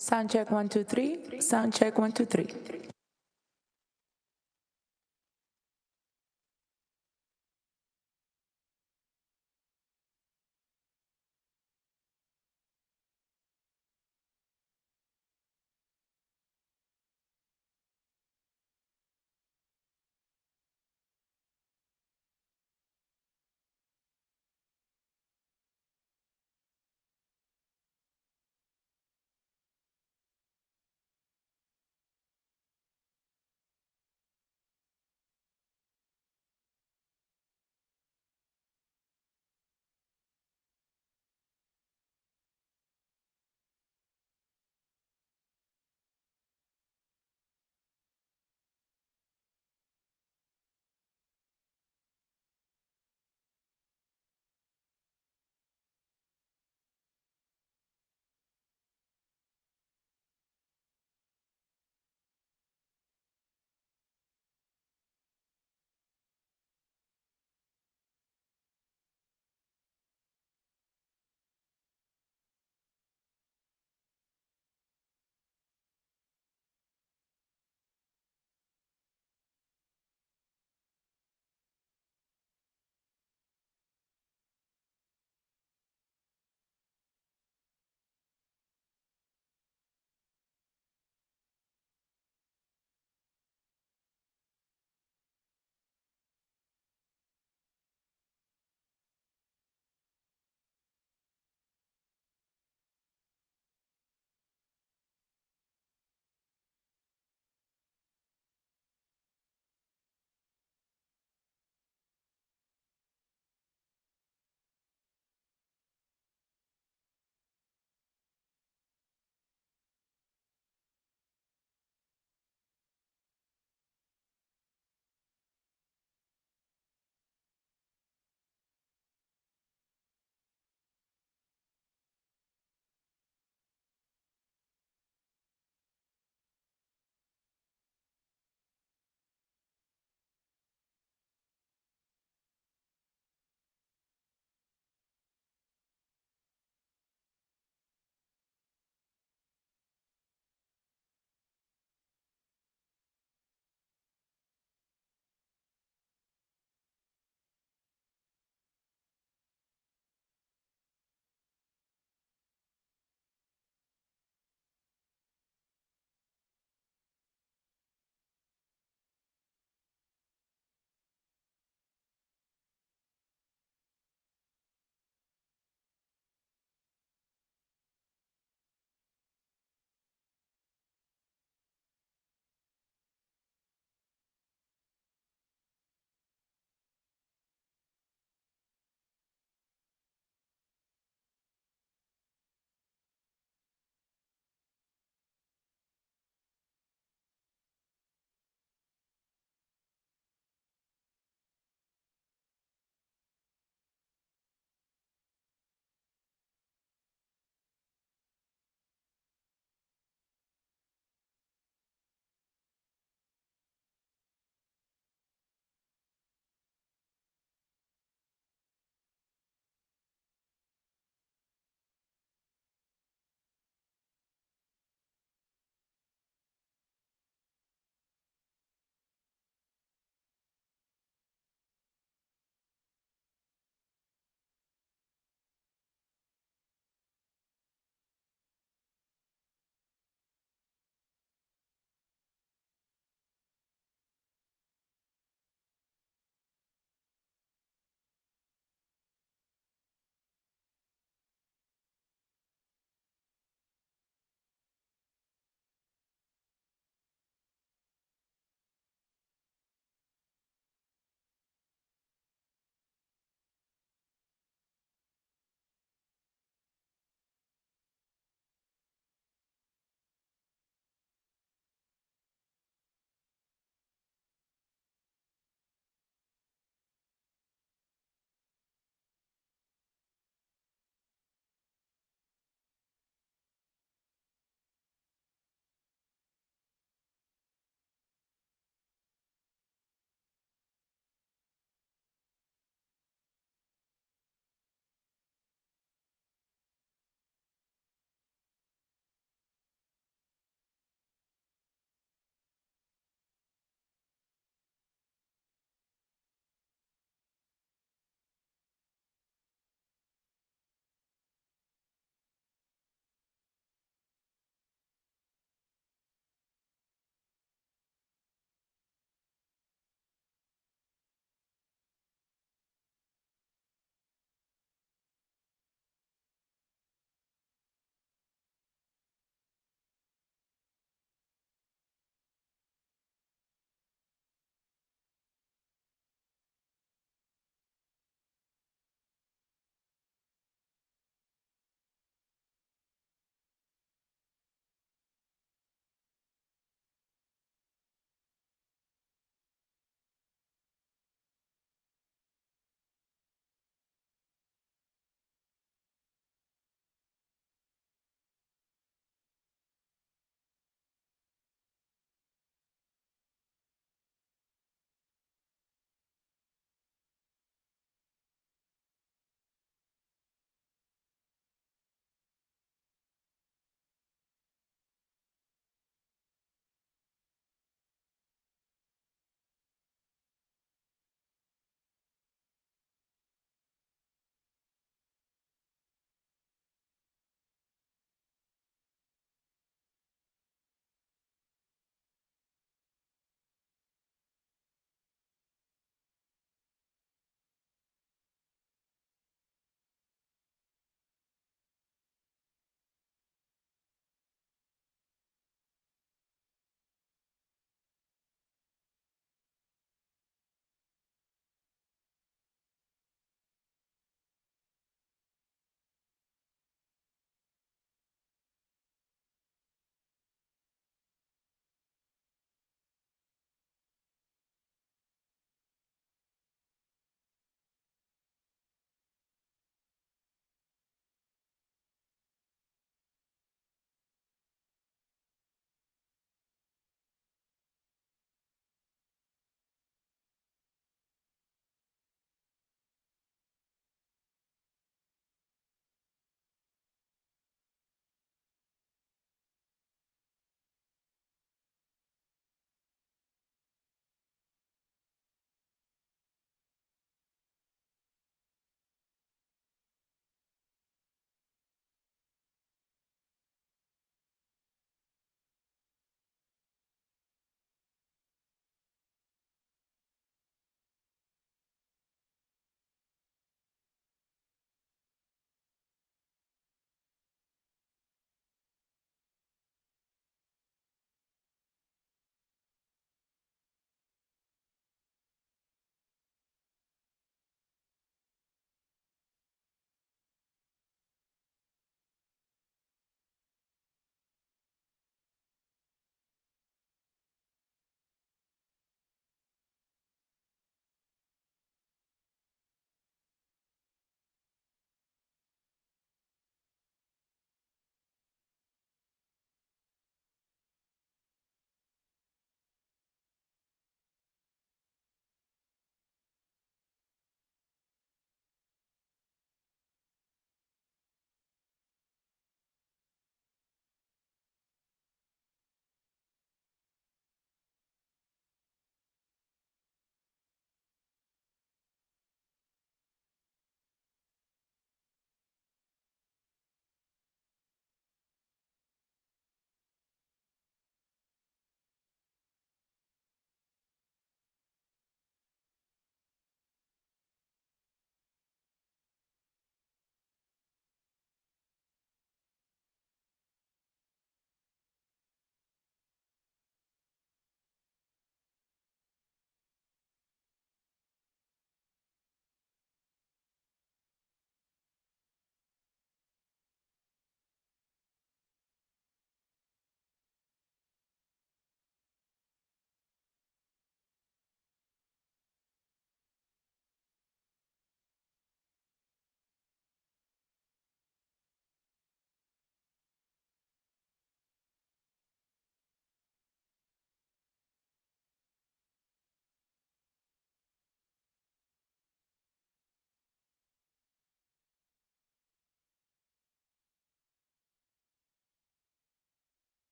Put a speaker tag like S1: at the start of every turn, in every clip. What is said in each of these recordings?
S1: Sound check 1 2 3. Sound check 1 2 3.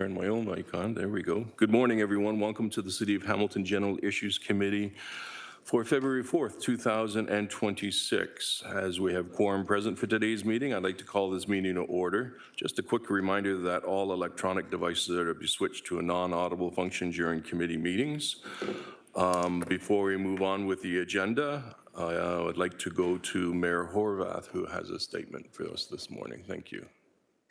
S2: Turn my own mic on. There we go. Good morning, everyone. Welcome to the City of Hamilton General Issues Committee for February 4th, 2026. As we have quorum present for today's meeting, I'd like to call this meeting to order. Just a quick reminder that all electronic devices are to be switched to a non-audible function during committee meetings. Before we move on with the agenda, I would like to go to Mayor Horvath, who has a statement for us this morning. Thank you.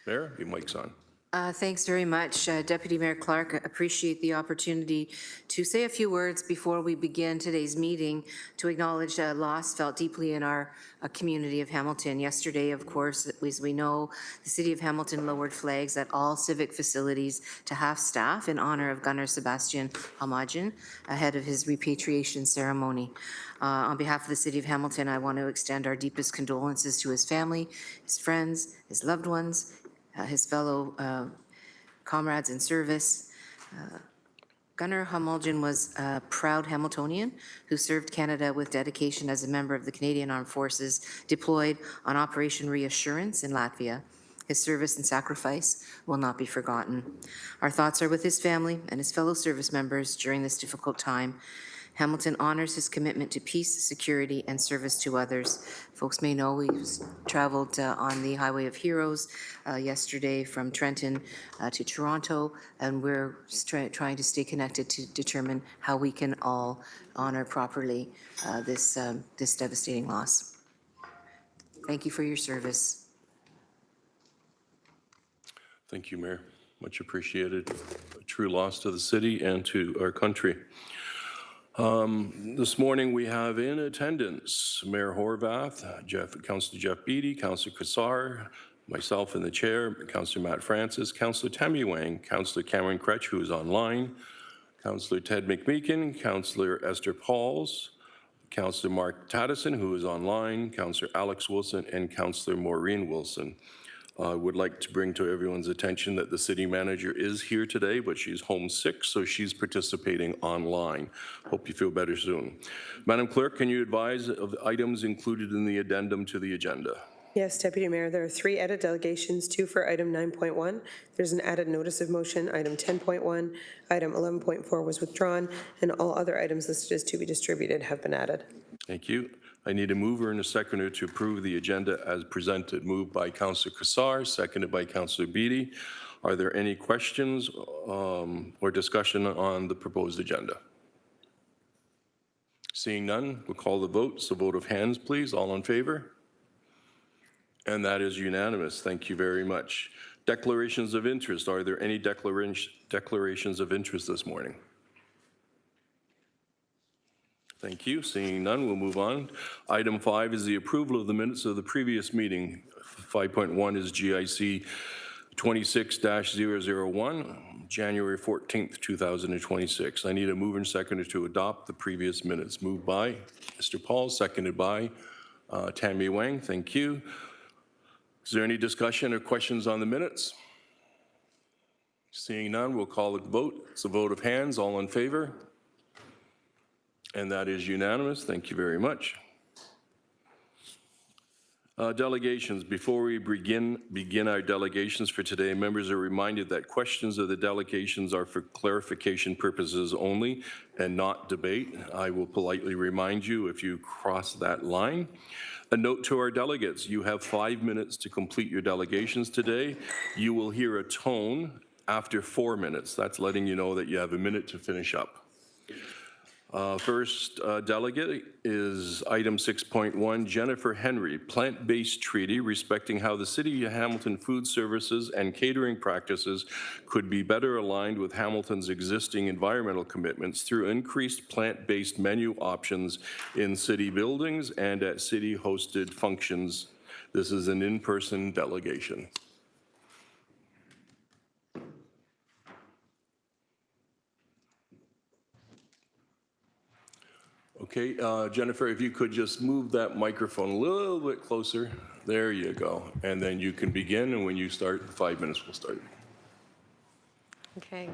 S2: Mayor, your mic's on.
S3: Thanks very much, Deputy Mayor Clark. I appreciate the opportunity to say a few words before we begin today's meeting to acknowledge loss felt deeply in our community of Hamilton. Yesterday, of course, as we know, the City of Hamilton lowered flags at all civic facilities to half-staff in honor of Gunner Sebastian Halmagin ahead of his repatriation ceremony. On behalf of the City of Hamilton, I want to extend our deepest condolences to his family, his friends, his loved ones, his fellow comrades in service. Gunner Halmagin was a proud Hamiltonian who served Canada with dedication as a member of the Canadian Armed Forces deployed on Operation Reassurance in Latvia. His service and sacrifice will not be forgotten. Our thoughts are with his family and his fellow service members during this difficult time. Hamilton honors his commitment to peace, security, and service to others. Folks may know we traveled on the Highway of Heroes yesterday from Trenton to Toronto, and we're trying to stay connected to determine how we can all honor properly this devastating loss. Thank you for your service.
S2: Thank you, Mayor. Much appreciated. A true loss to the city and to our country. This morning we have in attendance Mayor Horvath, Councillor Jeff Beattie, Councillor Kassar, myself in the chair, Councillor Matt Francis, Councillor Tammy Wang, Councillor Cameron Kretsch, who is online, Councillor Ted McMeekin, Councillor Esther Pauls, Councillor Mark Taddison, who is online, Councillor Alex Wilson, and Councillor Maureen Wilson. I would like to bring to everyone's attention that the city manager is here today, but she's homesick, so she's participating online. Hope you feel better soon. Madam Clerk, can you advise of the items included in the addendum to the agenda?
S4: Yes, Deputy Mayor, there are 3 added delegations, 2 for item 9.1. There's an added notice of motion, item 10.1, item 11.4 was withdrawn, and all other items listed as to be distributed have been added.
S2: Thank you. I need a mover and a seconder to approve the agenda as presented. Moved by Councillor Kassar, seconded by Councillor Beattie. Are there any questions or discussion on the proposed agenda? Seeing none, we'll call the vote. So vote of hands, please. All in favor? And that is unanimous. Thank you very much. Declarations of interest. Are there any declarations of interest this morning? Thank you. Seeing none, we'll move on. Item 5 is the approval of the minutes of the previous meeting. 5.1 is GIC 26-001, January 14th, 2026. I need a mover and seconder to adopt the previous minutes. Moved by Mr. Paul, seconded by Tammy Wang. Thank you. Is there any discussion or questions on the minutes? Seeing none, we'll call the vote. It's a vote of hands. All in favor? And that is unanimous. Thank you very much. Delegations. Before we begin our delegations for today, members are reminded that questions of the delegations are for clarification purposes only and not debate. I will politely remind you if you cross that line. A note to our delegates, you have 5 minutes to complete your delegations today. You will hear a tone after 4 minutes. That's letting you know that you have a minute to finish up. First delegate is item 6.1, Jennifer Henry, plant-based treaty respecting how the City of Hamilton food services and catering practices could be better aligned with Hamilton's existing environmental commitments through increased plant-based menu options in city buildings and at city-hosted functions. This is an in-person delegation. Okay, Jennifer, if you could just move that microphone a little bit closer. There you go. And then you can begin, and when you start, 5 minutes will start.
S5: Okay.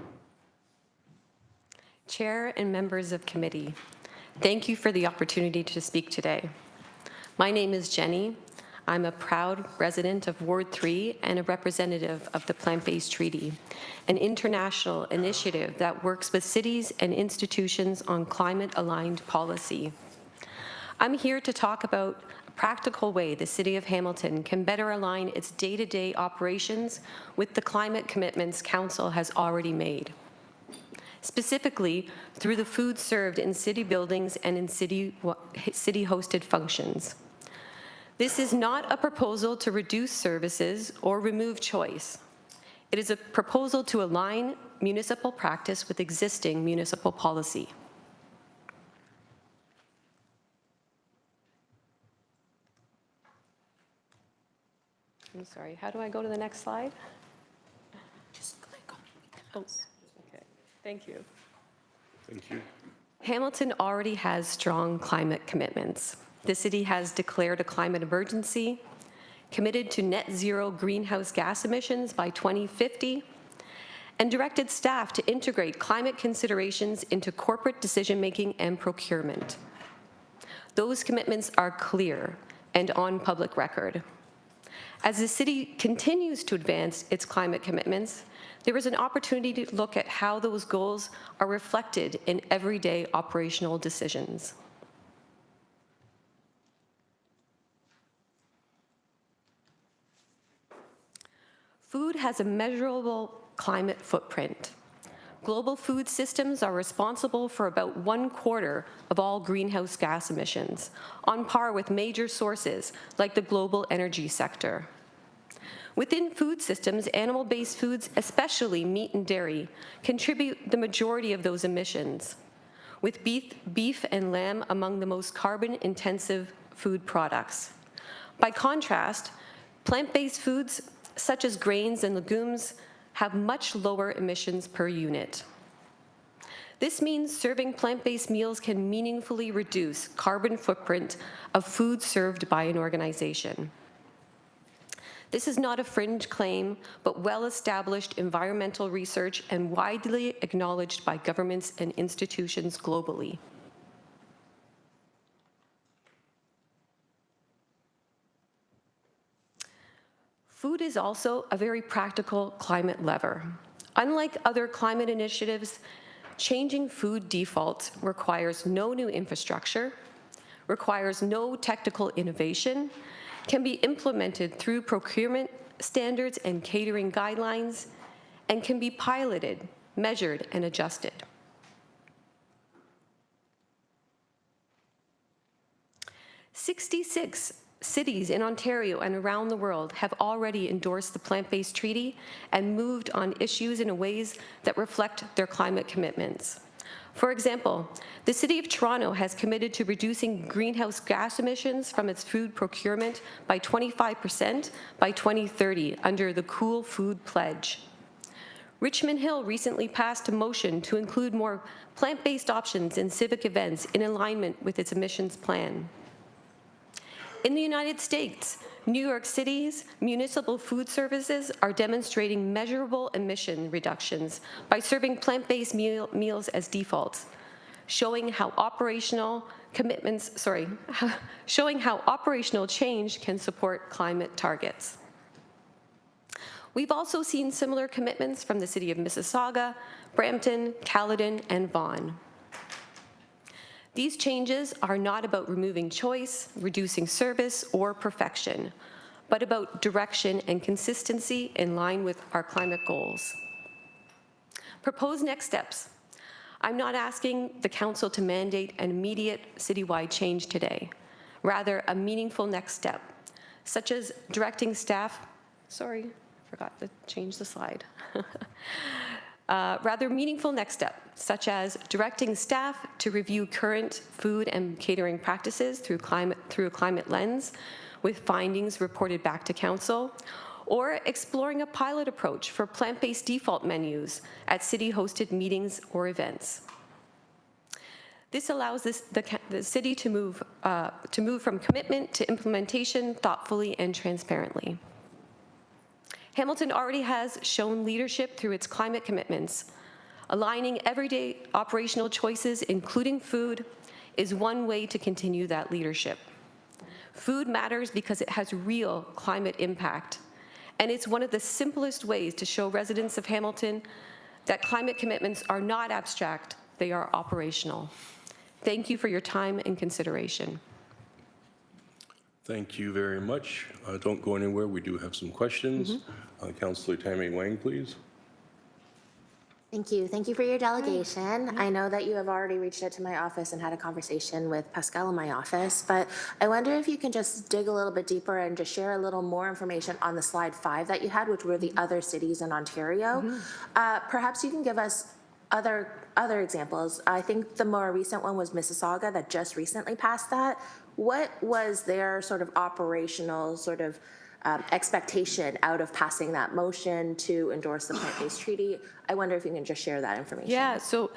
S5: Chair and members of committee, thank you for the opportunity to speak today. My name is Jenny. I'm a proud resident of Ward 3 and a representative of the Plant-Based Treaty, an international initiative that works with cities and institutions on climate-aligned policy. I'm here to talk about a practical way the City of Hamilton can better align its day-to-day operations with the climate commitments Council has already made, specifically through the food served in city buildings and in city-hosted functions. This is not a proposal to reduce services or remove choice. It is a proposal to align municipal practice with existing municipal policy. I'm sorry, how do I go to the next slide?
S1: Just click on
S5: Oh, okay, thank you.
S2: Thank you.
S5: Hamilton already has strong climate commitments. The city has declared a climate emergency, committed to net zero greenhouse gas emissions by 2050, and directed staff to integrate climate considerations into corporate decision-making and procurement. Those commitments are clear and on public record. As the city continues to advance its climate commitments, there is an opportunity to look at how those goals are reflected in everyday operational decisions. Food has a measurable climate footprint. Global food systems are responsible for about 1/4 of all greenhouse gas emissions, on par with major sources like the global energy sector. Within food systems, animal-based foods, especially meat and dairy, contribute the majority of those emissions, with beef and lamb among the most carbon-intensive food products. By contrast, plant-based foods, such as grains and legumes, have much lower emissions per unit. This means serving plant-based meals can meaningfully reduce carbon footprint of food served by an organization. This is not a fringe claim, but well-established environmental research and widely acknowledged by governments and institutions globally. Food is also a very practical climate lever. Unlike other climate initiatives, changing food defaults requires no new infrastructure, requires no technical innovation, can be implemented through procurement standards and catering guidelines, and can be piloted, measured, and adjusted. "66 cities in Ontario and around the world have already endorsed the Plant-Based Treaty and moved on issues in ways that reflect their climate commitments. For example, the City of Toronto has committed to reducing greenhouse gas emissions from its food procurement by 25% by 2030 under the Cool Food Pledge. Richmond Hill recently passed a motion to include more plant-based options in civic events in alignment with its emissions plan. In the United States, New York City's municipal food services are demonstrating measurable emission reductions by serving plant-based meals as defaults, showing how operational change can support climate targets. We've also seen similar commitments from the City of Mississauga, Brampton, Caledon, and Vaughan. These changes are not about removing choice, reducing service, or perfection, but about direction and consistency in line with our climate goals. Proposed next steps. I'm not asking the Council to mandate an immediate citywide change today, rather a meaningful next step, such as directing staff, sorry, I forgot to change the slide. Rather meaningful next step, such as directing staff to review current food and catering practices through a climate lens with findings reported back to Council, or exploring a pilot approach for plant-based default menus at city-hosted meetings or events. This allows the city to move from commitment to implementation thoughtfully and transparently. Hamilton already has shown leadership through its climate commitments. Aligning everyday operational choices, including food, is one way to continue that leadership. Food matters because it has real climate impact. And it's one of the simplest ways to show residents of Hamilton that climate commitments are not abstract, they are operational. Thank you for your time and consideration.
S2: Thank you very much. Don't go anywhere. We do have some questions. Councillor Tammy Wang, please.
S1: Thank you. Thank you for your delegation. I know that you have already reached out to my office and had a conversation with Pascal in my office, but I wonder if you can just dig a little bit deeper and just share a little more information on the slide 5 that you had, which were the other cities in Ontario. Perhaps you can give us other examples. I think the more recent one was Mississauga that just recently passed that. What was their sort of operational sort of expectation out of passing that motion to endorse the plant-based treaty? I wonder if you can just share that information.
S5: Yeah, so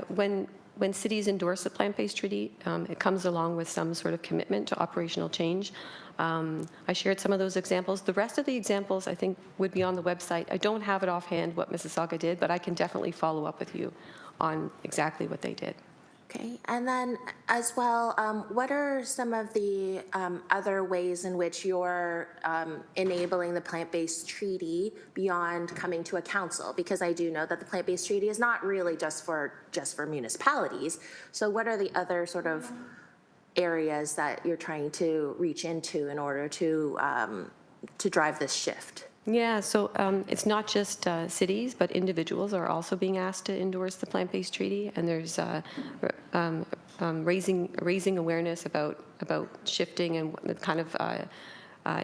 S5: when cities endorse the plant-based treaty, it comes along with some sort of commitment to operational change. I shared some of those examples. The rest of the examples, I think, would be on the website. I don't have it offhand what Mississauga did, but I can definitely follow up with you on exactly what they did.
S1: Okay, and then as well, what are some of the other ways in which you're enabling the plant-based treaty beyond coming to a council? Because I do know that the plant-based treaty is not really just for municipalities. So what are the other sort of areas that you're trying to reach into in order to drive this shift?
S5: Yeah, so it's not just cities, but individuals are also being asked to endorse the plant-based treaty, and there's raising awareness about shifting and what the kind of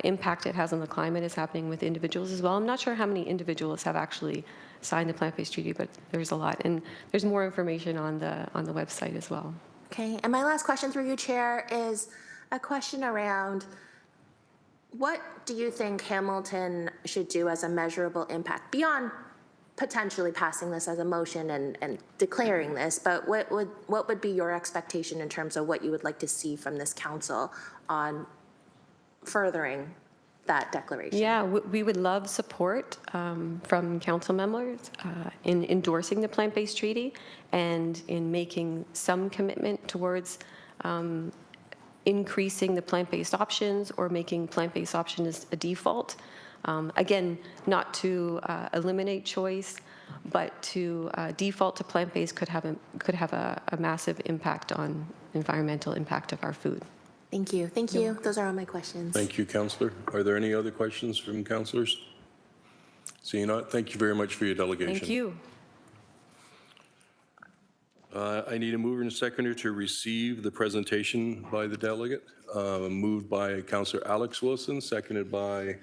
S5: impact it has on the climate is happening with individuals as well. I'm not sure how many individuals have actually signed the plant-based treaty, but there's a lot, and there's more information on the website as well.
S1: Okay, and my last question through you, Chair, is a question around what do you think Hamilton should do as a measurable impact beyond potentially passing this as a motion and declaring this, but what would be your expectation in terms of what you would like to see from this council on furthering that declaration?
S5: Yeah, we would love support from council members in endorsing the plant-based treaty and in making some commitment towards increasing the plant-based options or making plant-based options a default. Again, not to eliminate choice, but to default to plant-based could have a massive impact on environmental impact of our food.
S1: Thank you. Thank you. Those are all my questions.
S2: Thank you, Councillor. Are there any other questions from councillors? Seeing none, thank you very much for your delegation.
S5: Thank you.
S2: I need a mover and a seconder to receive the presentation by the delegate. Moved by Councillor Alex Wilson, seconded by,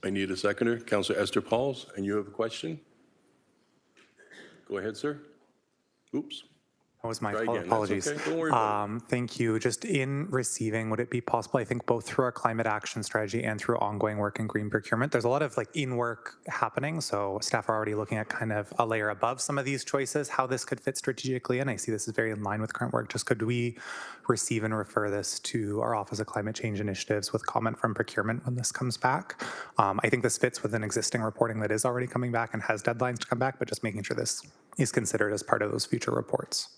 S2: I need a seconder, Councillor Esther Pauls, and you have a question? Go ahead, sir. Oops.
S6: That was my
S2: Try
S6: fault.
S2: again. That's
S6: Apologies.
S2: okay. Don't worry about it.
S6: Thank you. Just in receiving, would it be possible, I think both through our climate action strategy and through ongoing work in green procurement, there's a lot of like in work happening. So staff are already looking at kind of a layer above some of these choices, how this could fit strategically. And I see this is very in line with current work. Just could we receive and refer this to our Office of Climate Change Initiatives with comment from procurement when this comes back? I think this fits with an existing reporting that is already coming back and has deadlines to come back, but just making sure this is considered as part of those future reports.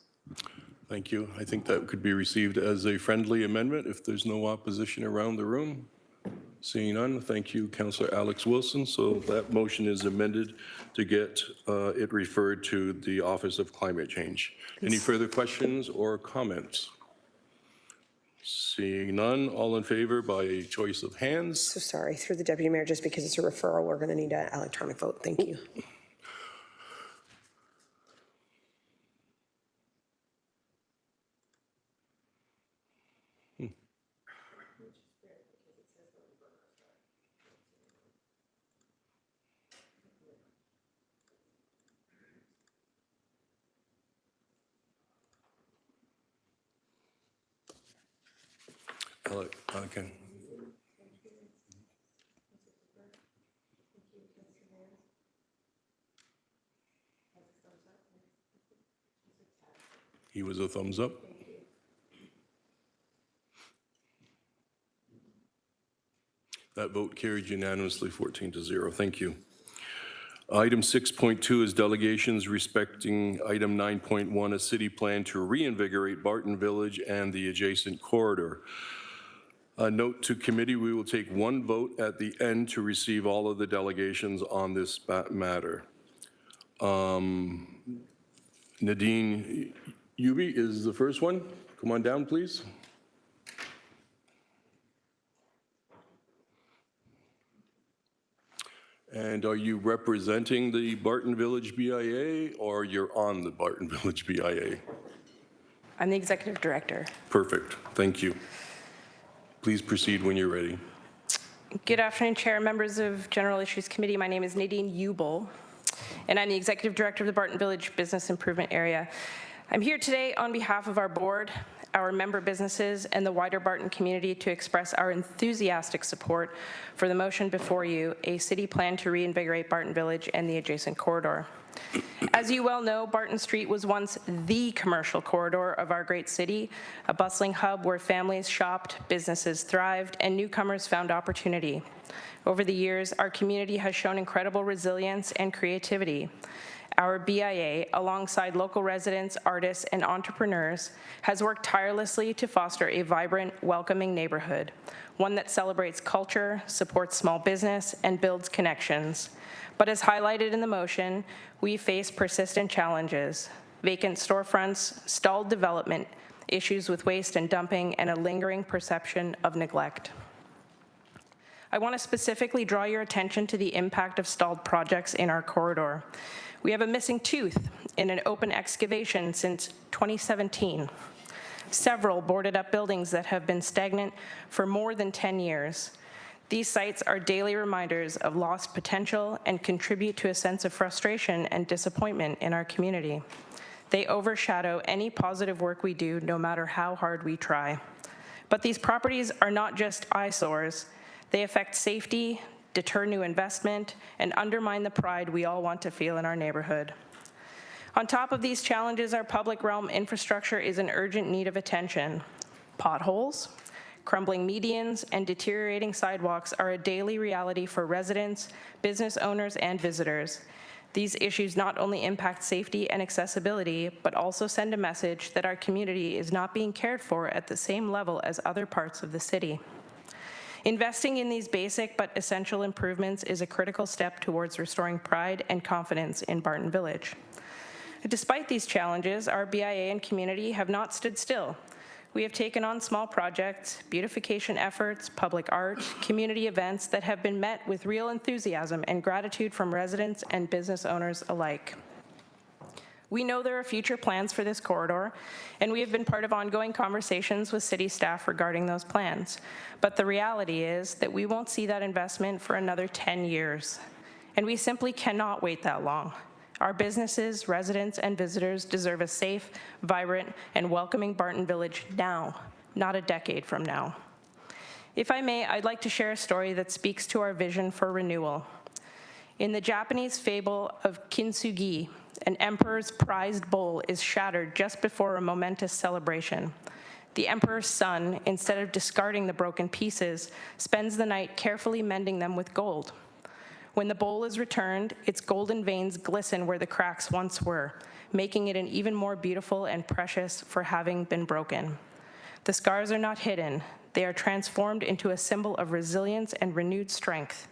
S2: Thank you. I think that could be received as a friendly amendment if there's no opposition around the room. Seeing none, thank you, Councillor Alex Wilson. So that motion is amended to get it referred to the Office of Climate Change. Any further questions or comments? Seeing none, all in favor by a choice of hands?
S4: So sorry, through the Deputy Mayor, just because it's a referral, we're going to need an electronic vote. Thank you.
S2: Okay. He was a thumbs up. That vote carried unanimously, 14-0. Thank you. Item 6.2 is delegations respecting item 9.1, a city plan to reinvigorate Barton Village and the adjacent corridor. A note to committee, we will take one vote at the end to receive all of the delegations on this matter. Nadine Ubi is the first one. Come on down, please. And are you representing the Barton Village BIA or you're on the Barton Village BIA?
S7: I'm the executive director.
S2: Perfect, thank you. Please proceed when you're ready.
S7: Good afternoon, Chair, members of General Issues Committee. My name is Nadine Ubel, and I'm the executive director of the Barton Village Business Improvement Area. I'm here today on behalf of our board, our member businesses, and the wider Barton community to express our enthusiastic support for the motion before you, a city plan to reinvigorate Barton Village and the adjacent corridor. As you well know, Barton Street was once the commercial corridor of our great city, a bustling hub where families shopped, businesses thrived, and newcomers found opportunity. Over the years, our community has shown incredible resilience and creativity. Our BIA, alongside local residents, artists, and entrepreneurs, has worked tirelessly to foster a vibrant, welcoming neighborhood, one that celebrates culture, supports small business, and builds connections. But as highlighted in the motion, we face persistent challenges: vacant storefronts, stalled development, issues with waste and dumping, and a lingering perception of neglect. I want to specifically draw your attention to the impact of stalled projects in our corridor. We have a missing tooth in an open excavation since 2017. Several boarded up buildings that have been stagnant for more than 10 years. These sites are daily reminders of lost potential and contribute to a sense of frustration and disappointment in our community. They overshadow any positive work we do, no matter how hard we try. But these properties are not just eyesores. They affect safety, deter new investment, and undermine the pride we all want to feel in our neighborhood. On top of these challenges, our public realm infrastructure is in urgent need of attention. Potholes, crumbling medians, and deteriorating sidewalks are a daily reality for residents, business owners, and visitors. These issues not only impact safety and accessibility, but also send a message that our community is not being cared for at the same level as other parts of the city. Investing in these basic but essential improvements is a critical step towards restoring pride and confidence in Barton Village. Despite these challenges, our BIA and community have not stood still. We have taken on small projects, beautification efforts, public art, community events that have been met with real enthusiasm and gratitude from residents and business owners alike. We know there are future plans for this corridor, and we have been part of ongoing conversations with city staff regarding those plans. But the reality is that we won't see that investment for another 10 years, and we simply cannot wait that long. Our businesses, residents, and visitors deserve a safe, vibrant, and welcoming Barton Village now, not a decade from now. If I may, I'd like to share a story that speaks to our vision for renewal. In the Japanese fable of Kintsugi, an emperor's prized bowl is shattered just before a momentous celebration. The emperor's son, instead of discarding the broken pieces, spends the night carefully mending them with gold. When the bowl is returned, its golden veins glisten where the cracks once were, making it an even more beautiful and precious for having been broken. The scars are not hidden. They are transformed into a symbol of resilience and renewed strength.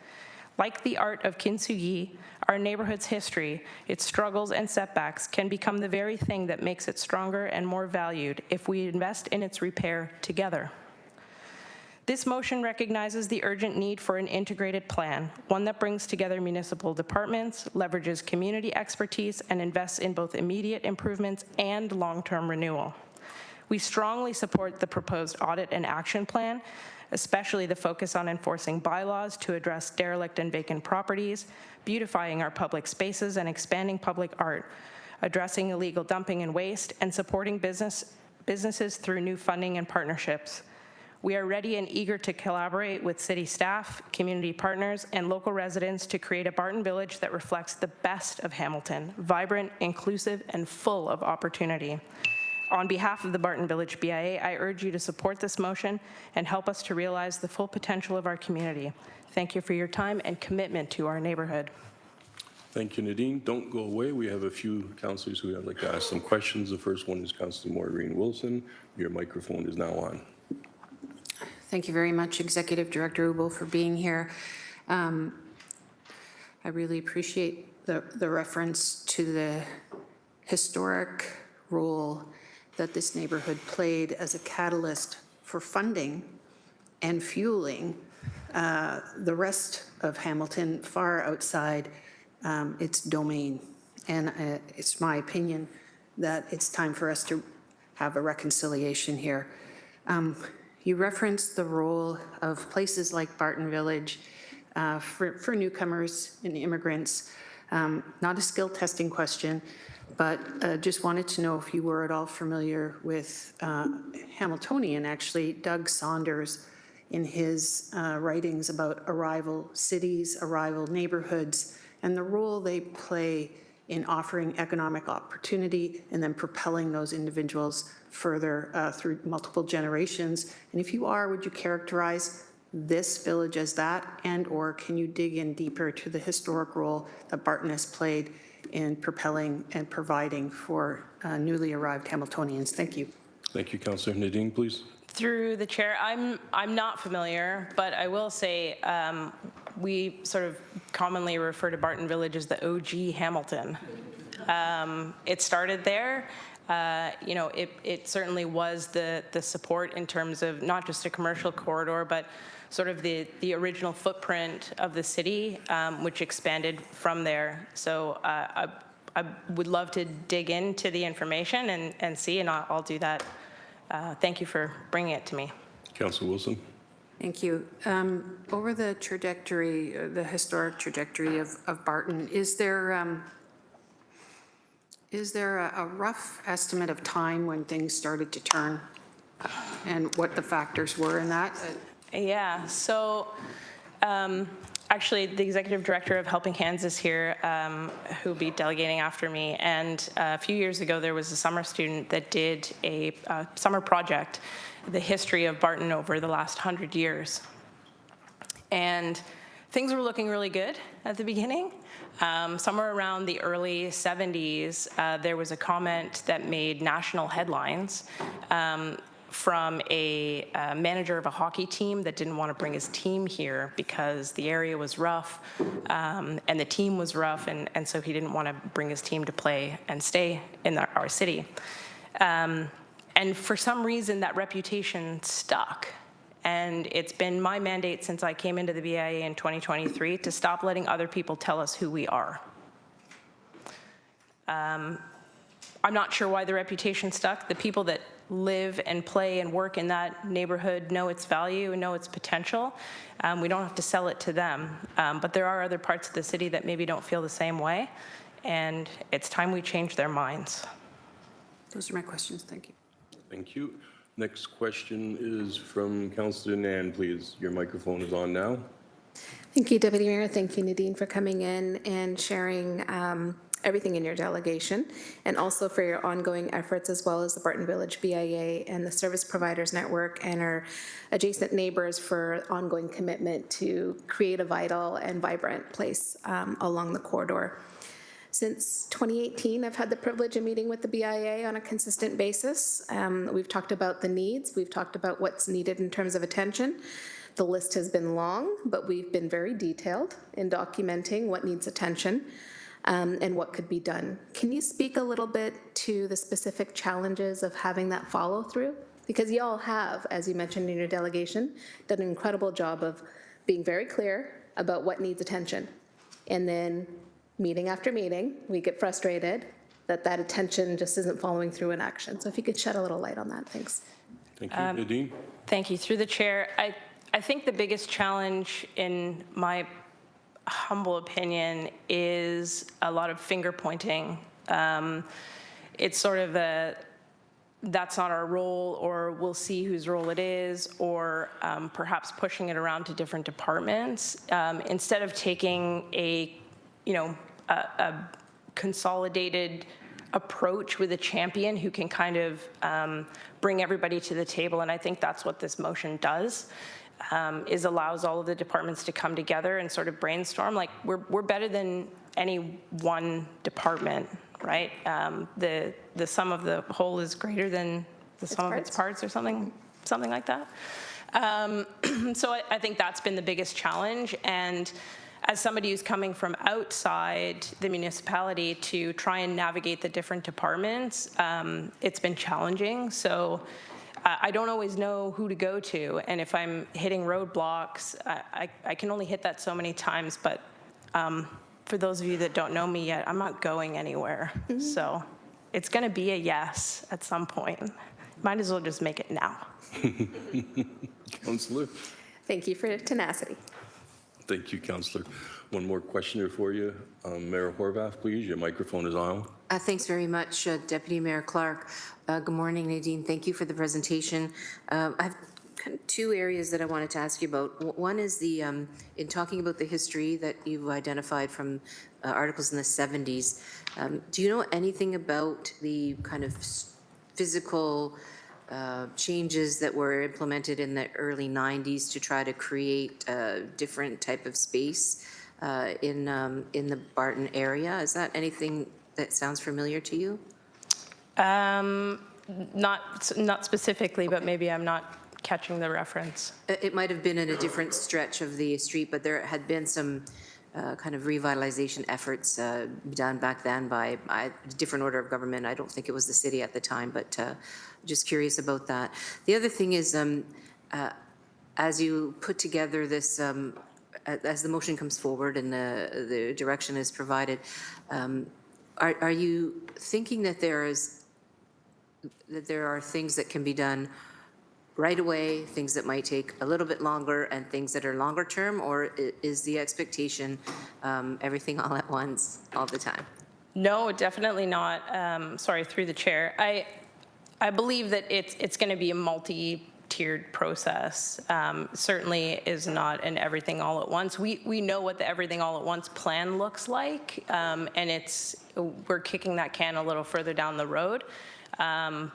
S7: Like the art of Kintsugi, our neighborhood's history, its struggles and setbacks can become the very thing that makes it stronger and more valued if we invest in its repair together. This motion recognizes the urgent need for an integrated plan, one that brings together municipal departments, leverages community expertise, and invests in both immediate improvements and long-term renewal. We strongly support the proposed audit and action plan, especially the focus on enforcing bylaws to address derelict and vacant properties, beautifying our public spaces and expanding public art, addressing illegal dumping and waste, and supporting businesses through new funding and partnerships. We are ready and eager to collaborate with city staff, community partners, and local residents to create a Barton Village that reflects the best of Hamilton, vibrant, inclusive, and full of opportunity. On behalf of the Barton Village BIA, I urge you to support this motion and help us to realize the full potential of our community. Thank you for your time and commitment to our neighborhood.
S2: Thank you, Nadine. Don't go away. We have a few councillors who would like to ask some questions. The first one is Councillor Maureen Wilson. Your microphone is now on.
S8: Thank you very much, Executive Director Ubel, for being here. I really appreciate the reference to the historic role that this neighborhood played as a catalyst for funding and fueling the rest of Hamilton far outside its domain. And it's my opinion that it's time for us to have a reconciliation here. You referenced the role of places like Barton Village for newcomers and immigrants. Not a skill testing question, but just wanted to know if you were at all familiar with Hamiltonian, actually, Doug Saunders, in his writings about arrival cities, arrival neighborhoods, and the role they play in offering economic opportunity and then propelling those individuals further through multiple generations. And if you are, would you characterize this village as that, and or can you dig in deeper to the historic role that Barton has played in propelling and providing for newly arrived Hamiltonians? Thank you.
S2: Thank you, Councillor Nadine, please.
S7: Through the chair, I'm not familiar, but I will say we sort of commonly refer to Barton Village as the OG Hamilton. It started there. You know, it certainly was the support in terms of not just a commercial corridor, but sort of the original footprint of the city, which expanded from there. So I would love to dig into the information and see, and I'll do that. Thank you for bringing it to me.
S2: Councillor Wilson.
S8: Thank you. Over the trajectory, the historic trajectory of Barton, is there a rough estimate of time when things started to turn and what the factors were in that?
S7: Yeah, so actually the executive director of Helping Hands is here, who'll be delegating after me. And a few years ago, there was a summer student that did a summer project, the history of Barton over the last 100 years. And things were looking really good at the beginning. Somewhere around the early 70s, there was a comment that made national headlines from a manager of a hockey team that didn't want to bring his team here because the area was rough and the team was rough, and so he didn't want to bring his team to play and stay in our city. And for some reason, that reputation stuck. And it's been my mandate since I came into the BIA in 2023 to stop letting other people tell us who we are. I'm not sure why the reputation stuck. The people that live and play and work in that neighborhood know its value and know its potential. We don't have to sell it to them. But there are other parts of the city that maybe don't feel the same way. And it's time we change their minds.
S8: Those are my questions. Thank you.
S2: Thank you. Next question is from Councillor Nan, please. Your microphone is on now.
S9: Thank you, Deputy Mayor. Thank you, Nadine, for coming in and sharing everything in your delegation, and also for your ongoing efforts, as well as the Barton Village BIA and the Service Providers Network and our adjacent neighbors for ongoing commitment to create a vital and vibrant place along the corridor. Since 2018, I've had the privilege of meeting with the BIA on a consistent basis. We've talked about the needs. We've talked about what's needed in terms of attention. The list has been long, but we've been very detailed in documenting what needs attention and what could be done. Can you speak a little bit to the specific challenges of having that follow through? Because y'all have, as you mentioned in your delegation, done an incredible job of being very clear about what needs attention. And then meeting after meeting, we get frustrated that that attention just isn't following through in action. So if you could shed a little light on that, thanks.
S2: Thank you. Nadine?
S7: Thank you. Through the chair, I think the biggest challenge, in my humble opinion, is a lot of finger pointing. It's sort of a, that's not our role, or we'll see whose role it is, or perhaps pushing it around to different departments, instead of taking a consolidated approach with a champion who can kind of bring everybody to the table. And I think that's what this motion does, is allows all of the departments to come together and sort of brainstorm. Like, we're better than any one department, right? The sum of the whole is greater than the sum of its parts, or something like that. So I think that's been the biggest challenge. And as somebody who's coming from outside the municipality to try and navigate the different departments, it's been challenging. So I don't always know who to go to. And if I'm hitting roadblocks, I can only hit that so many times. But for those of you that don't know me yet, I'm not going anywhere. So it's going to be a yes at some point. Might as well just make it now.
S2: Councillor?
S9: Thank you for tenacity.
S2: Thank you, Councillor. One more questioner for you. Mayor Horvath, please. Your microphone is on.
S3: Thanks very much, Deputy Mayor Clark. Good morning, Nadine. Thank you for the presentation. I have kind of two areas that I wanted to ask you about. One is the, in talking about the history that you've identified from articles in the 70s, do you know anything about the kind of physical changes that were implemented in the early 90s to try to create a different type of space in the Barton area? Is that anything that sounds familiar to you?
S7: Not specifically, but maybe I'm not catching the reference.
S3: It might have been in a different stretch of the street, but there had been some kind of revitalization efforts done back then by a different order of government. I don't think it was the city at the time, but just curious about that. The other thing is, as you put together this, as the motion comes forward and the direction is provided, are you thinking that there are things that can be done right away, things that might take a little bit longer, and things that are longer term, or is the expectation everything all at once, all the time?
S7: No, definitely not. Sorry, through the chair. I believe that it's going to be a multi-tiered process. Certainly is not an everything all at once. We know what the everything all at once plan looks like, and we're kicking that can a little further down the road.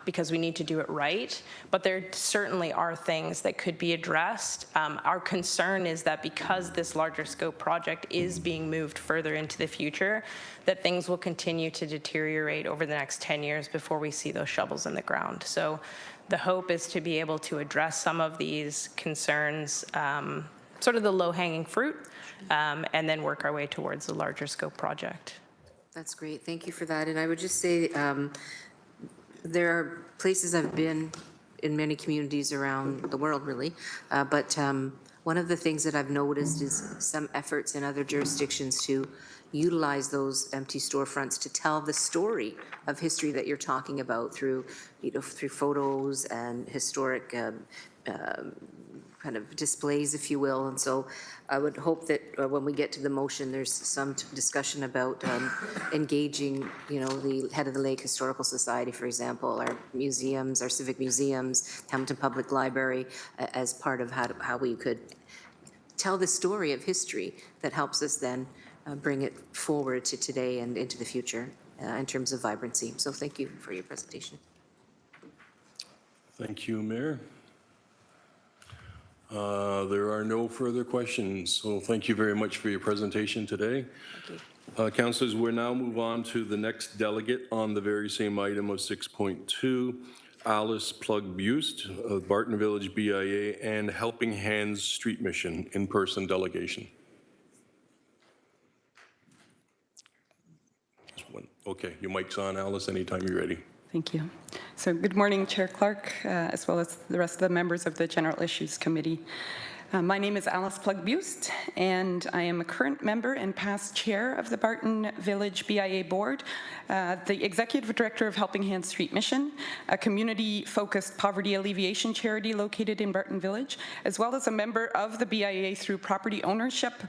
S7: Because we need to do it right, but there certainly are things that could be addressed. Our concern is that because this larger scope project is being moved further into the future, that things will continue to deteriorate over the next 10 years before we see those shovels in the ground. So the hope is to be able to address some of these concerns, sort of the low-hanging fruit, and then work our way towards the larger scope project.
S3: That's great. Thank you for that. And I would just say, there are places I've been in many communities around the world, really, but one of the things that I've noticed is some efforts in other jurisdictions to utilize those empty storefronts to tell the story of history that you're talking about through, through photos and historic kind of displays, if you will. And so I would hope that when we get to the motion, there's some discussion about engaging, the head of the Lake Historical Society, for example, our museums, our civic museums, Hamilton Public Library, as part of how we could tell the story of history that helps us then bring it forward to today and into the future in terms of vibrancy. So thank you for your presentation. Thank
S2: you, Mayor. There are no further questions, so thank you very much for your presentation today. Councillors, we'll now move on to the next delegate on the very same item of 6.2, Alice Plug-Buist of Barton Village BIA and Helping Hands Street Mission in-person delegation. Okay, your mic's on, Alice, anytime you're ready.
S10: Thank you. So good morning, Chair Clark, as well as the rest of the members of the General Issues Committee. My name is Alice Plug-Buist, and I am a current member and past chair of the Barton Village BIA Board, the Executive Director of Helping Hands Street Mission, a community-focused poverty alleviation charity located in Barton Village, as well as a member of the BIA through property ownership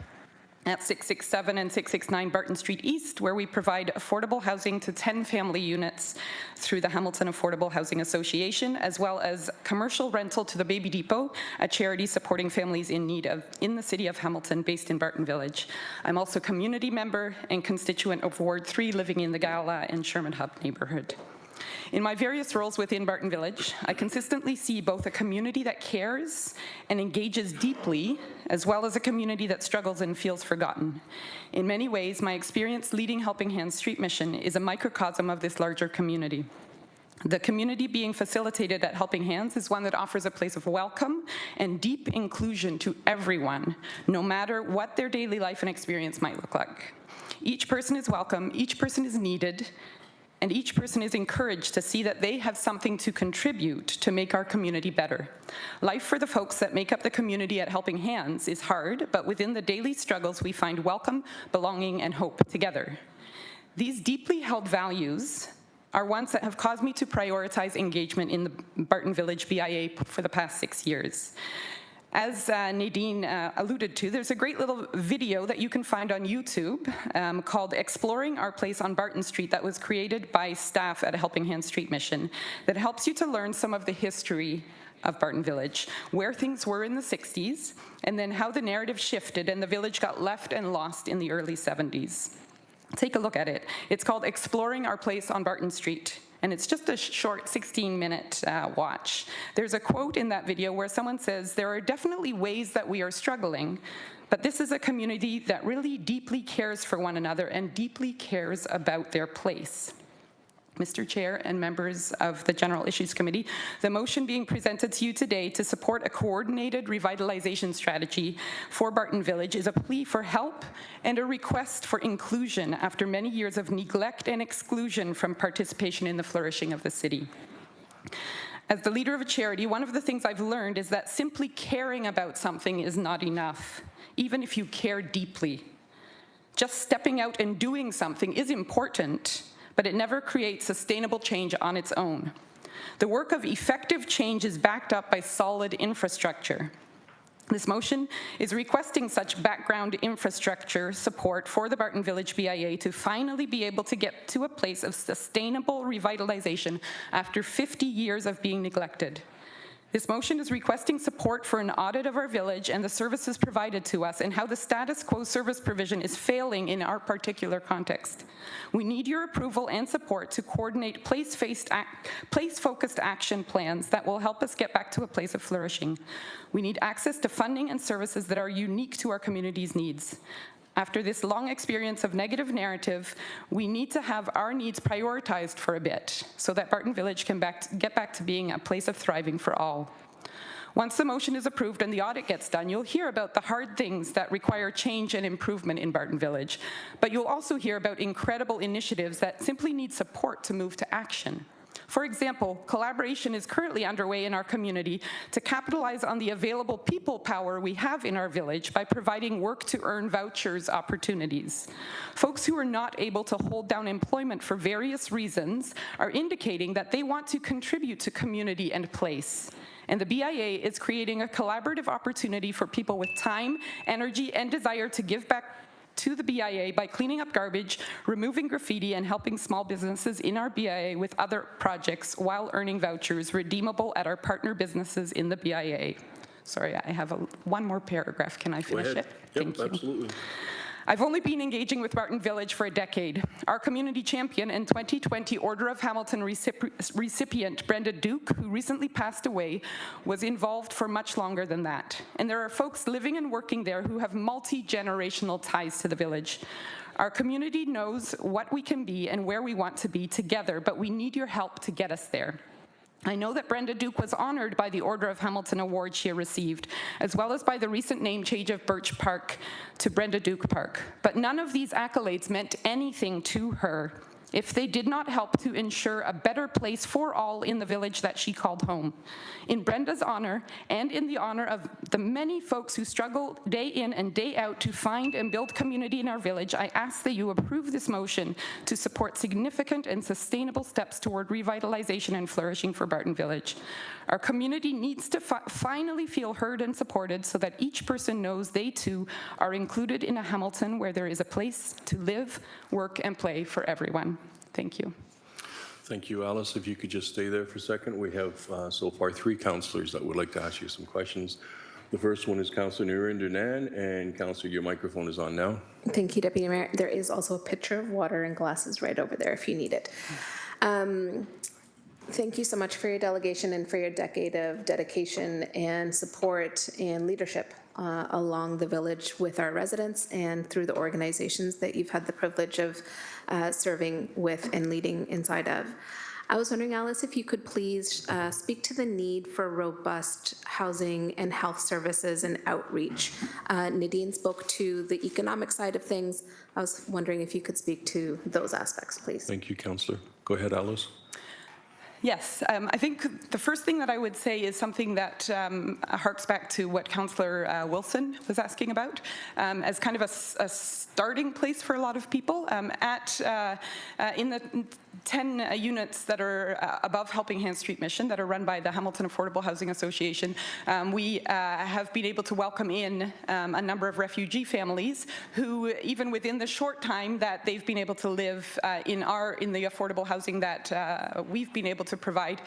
S10: at 667 and 669 Barton Street East, where we provide affordable housing to 10 family units through the Hamilton Affordable Housing Association, as well as commercial rental to the Baby Depot, a charity supporting families in need in the city of Hamilton, based in Barton Village. I'm also community member and constituent of Ward 3, living in the Gala and Sherman Hub neighborhood. In my various roles within Barton Village, I consistently see both a community that cares and engages deeply, as well as a community that struggles and feels forgotten. In many ways, my experience leading Helping Hands Street Mission is a microcosm of this larger community. The community being facilitated at Helping Hands is one that offers a place of welcome and deep inclusion to everyone, no matter what their daily life and experience might look like. Each person is welcome, each person is needed, and each person is encouraged to see that they have something to contribute to make our community better. Life for the folks that make up the community at Helping Hands is hard, but within the daily struggles, we find welcome, belonging, and hope together. These deeply held values are ones that have caused me to prioritize engagement in the Barton Village BIA for the past 6 years. As Nadine alluded to, there's a great little video that you can find on YouTube called Exploring Our Place on Barton Street that was created by staff at a Helping Hands Street Mission that helps you to learn some of the history of Barton Village, where things were in the 60s, and then how the narrative shifted and the village got left and lost in the early 70s. Take a look at it. It's called Exploring Our Place on Barton Street, and it's just a short 16-minute watch. There's a quote in that video where someone says, "There are definitely ways that we are struggling, but this is a community that really deeply cares for one another and deeply cares about their place." Mr. Chair and members of the General Issues Committee, the motion being presented to you today to support a coordinated revitalization strategy for Barton Village is a plea for help and a request for inclusion after many years of neglect and exclusion from participation in the flourishing of the city. As the leader of a charity, one of the things I've learned is that simply caring about something is not enough, even if you care deeply. Just stepping out and doing something is important, but it never creates sustainable change on its own. The work of effective change is backed up by solid infrastructure. This motion is requesting such background infrastructure support for the Barton Village BIA to finally be able to get to a place of sustainable revitalization after 50 years of being neglected. This motion is requesting support for an audit of our village and the services provided to us and how the status quo service provision is failing in our particular context. We need your approval and support to coordinate place-focused action plans that will help us get back to a place of flourishing. We need access to funding and services that are unique to our community's needs. After this long experience of negative narrative, we need to have our needs prioritized for a bit so that Barton Village can get back to being a place of thriving for all. Once the motion is approved and the audit gets done, you'll hear about the hard things that require change and improvement in Barton Village, but you'll also hear about incredible initiatives that simply need support to move to action. For example, collaboration is currently underway in our community to capitalize on the available people power we have in our village by providing work-to-earn vouchers opportunities. Folks who are not able to hold down employment for various reasons are indicating that they want to contribute to community and place. And the BIA is creating a collaborative opportunity for people with time, energy, and desire to give back to the BIA by cleaning up garbage, removing graffiti, and helping small businesses in our BIA with other projects while earning vouchers redeemable at our partner businesses in the BIA. Sorry, I have one more paragraph. Can I finish it? Thank you.
S2: Absolutely.
S10: I've only been engaging with Barton Village for a decade. Our community champion and 2020 Order of Hamilton recipient, Brenda Duke, who recently passed away, was involved for much longer than that. And there are folks living and working there who have multi-generational ties to the village. Our community knows what we can be and where we want to be together, but we need your help to get us there. I know that Brenda Duke was honored by the Order of Hamilton Award she received, as well as by the recent name change of Birch Park to Brenda Duke Park. But none of these accolades meant anything to her if they did not help to ensure a better place for all in the village that she called home. In Brenda's honor, and in the honor of the many folks who struggle day in and day out to find and build community in our village, I ask that you approve this motion to support significant and sustainable steps toward revitalization and flourishing for Barton Village. Our community needs to finally feel heard and supported so that each person knows they too are included in a Hamilton where there is a place to live, work, and play for everyone. Thank you.
S2: Thank you, Alice. If you could just stay there for a second. We have so far 3 councillors that would like to ask you some questions. The first one is Councillor Nurinder-Nan, and Councillor, your microphone is on now.
S9: Thank you, Deputy Mayor. There is also a pitcher of water and glasses right over there if you need it. Thank you so much for your delegation and for your decade of dedication and support and leadership along the village with our residents and through the organizations that you've had the privilege of serving with and leading inside of. I was wondering, Alice, if you could please speak to the need for robust housing and health services and outreach. Nadine spoke to the economic side of things. I was wondering if you could speak to those aspects, please.
S2: Thank you, Councillor. Go ahead, Alice.
S10: Yes, I think the first thing that I would say is something that harks back to what Councillor Wilson was asking about, as kind of a starting place for a lot of people. In the 10 units that are above Helping Hands Street Mission that are run by the Hamilton Affordable Housing Association, we have been able to welcome in a number of refugee families who, even within the short time that they've been able to live in the affordable housing that we've been able to provide,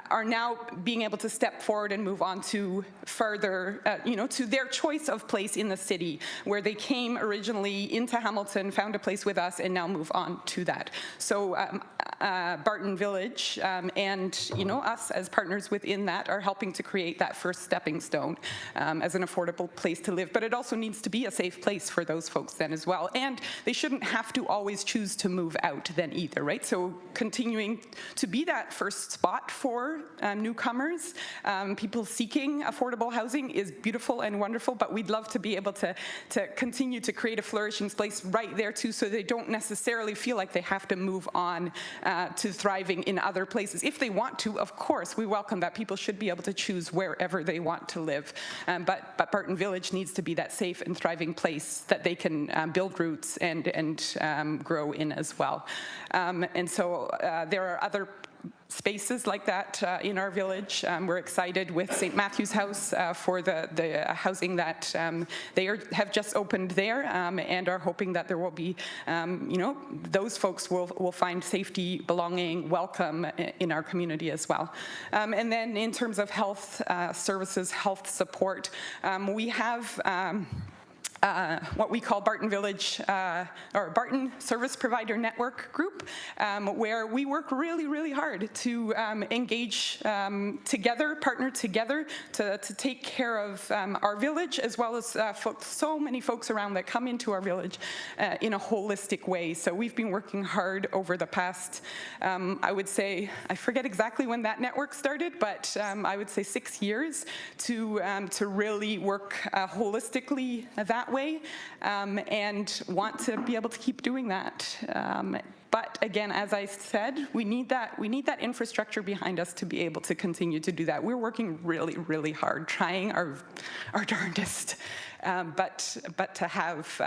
S10: are now being able to step forward and move on to further, to their choice of place in the city, where they came originally into Hamilton, found a place with us, and now move on to that. So Barton Village and us as partners within that are helping to create that first stepping stone as an affordable place to live. But it also needs to be a safe place for those folks then as well. And they shouldn't have to always choose to move out then either, right? So continuing to be that first spot for newcomers, people seeking affordable housing is beautiful and wonderful, but we'd love to be able to continue to create a flourishing place right there too, so they don't necessarily feel like they have to move on to thriving in other places. If they want to, of course, we welcome that. People should be able to choose wherever they want to live. But Barton Village needs to be that safe and thriving place that they can build roots and grow in as well. And so there are other spaces like that in our village. We're excited with St. Matthew's House for the housing that they have just opened there, and are hoping that there will be, those folks will find safety, belonging, welcome in our community as well. And then in terms of health services, health support, we have what we call Barton Village, or Barton Service Provider Network Group, where we work really, really hard to engage together, partner together to take care of our village, as well as so many folks around that come into our village in a holistic way. So we've been working hard over the past, I would say, I forget exactly when that network started, but I would say 6 years to really work holistically that way, and want to be able to keep doing that. But again, as I said, we need that infrastructure behind us to be able to continue to do that. We're working really, really hard, trying our darndest, but to have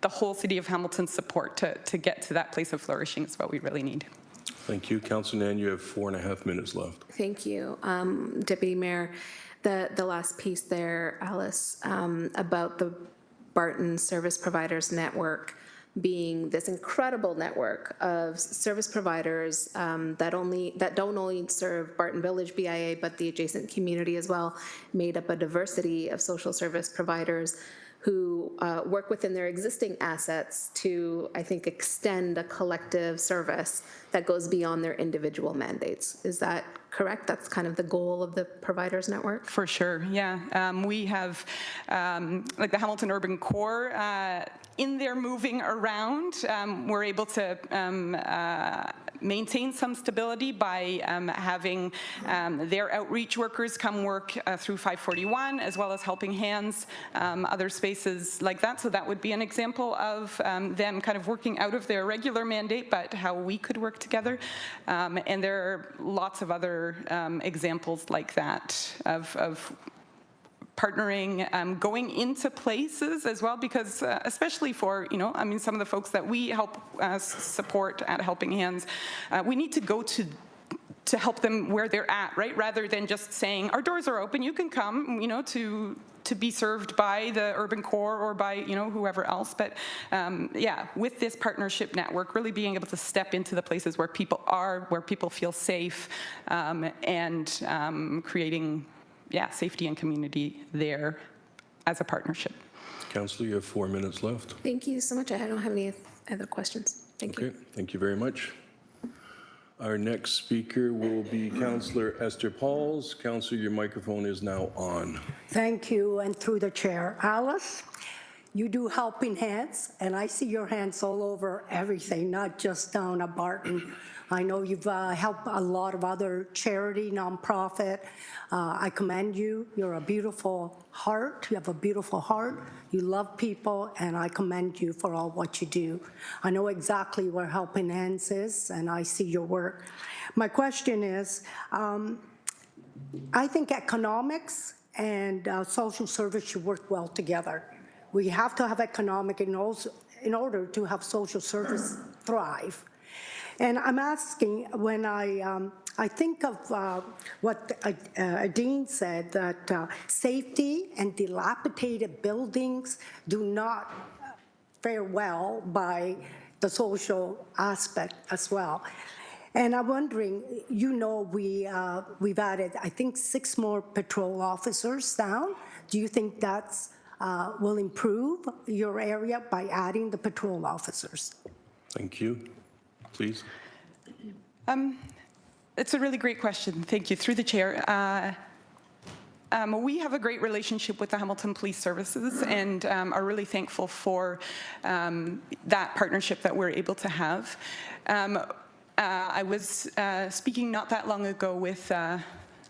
S10: the whole city of Hamilton's support to get to that place of flourishing is what we really need.
S2: Thank you. Councillor Nan, you have 4.5 minutes left.
S9: Thank you. Deputy Mayor, the last piece there, Alice, about the Barton Service Providers Network being this incredible network of service providers that don't only serve Barton Village BIA, but the adjacent community as well, made up a diversity of social service providers who work within their existing assets to, I think, extend a collective service that goes beyond their individual mandates. Is that correct? That's kind of the goal of the Providers Network?
S10: For sure, yeah. We have, like the Hamilton Urban Core, in their moving around, we're able to maintain some stability by having their outreach workers come work through 541, as well as Helping Hands, other spaces like that. So that would be an example of them kind of working out of their regular mandate, but how we could work together. And there are lots of other examples like that of partnering, going into places as well, because especially for, some of the folks that we help support at Helping Hands, we need to go to help them where they're at, right? Rather than just saying, our doors are open, you can come, to be served by the Urban Core or by, whoever else. But yeah, with this partnership network, really being able to step into the places where people are, where people feel safe, and creating safety and community there as a partnership.
S2: Councillor, you have 4 minutes left.
S9: Thank you so much. I don't have any other questions. Thank you.
S2: Okay, thank you very much. Our next speaker will be Councillor Esther Pauls. Councillor, your microphone is now on.
S11: Thank you, and through the chair. Alice, You do Helping Hands, and I see your hands all over everything, not just down at Barton. I know you've helped a lot of other charity, nonprofit. I commend you. You're a beautiful heart. You have a beautiful heart. You love people, and I commend you for all what you do. I know exactly where Helping Hands is, and I see your work. My question is, I think economics and social service should work well together. We have to have economic in order to have social service thrive. And I'm asking, when I think of what Dean said, that safety and dilapidated buildings do not fare well by the social aspect as well. And I'm wondering, we've added, I think, 6 more patrol officers down. Do you think that's will improve your area by adding the patrol officers?
S2: Thank you. Please.
S10: It's a really great question. Thank you. Through the chair. We have a great relationship with the Hamilton Police Services and are really thankful for that partnership that we're able to have. I was speaking not that long ago with,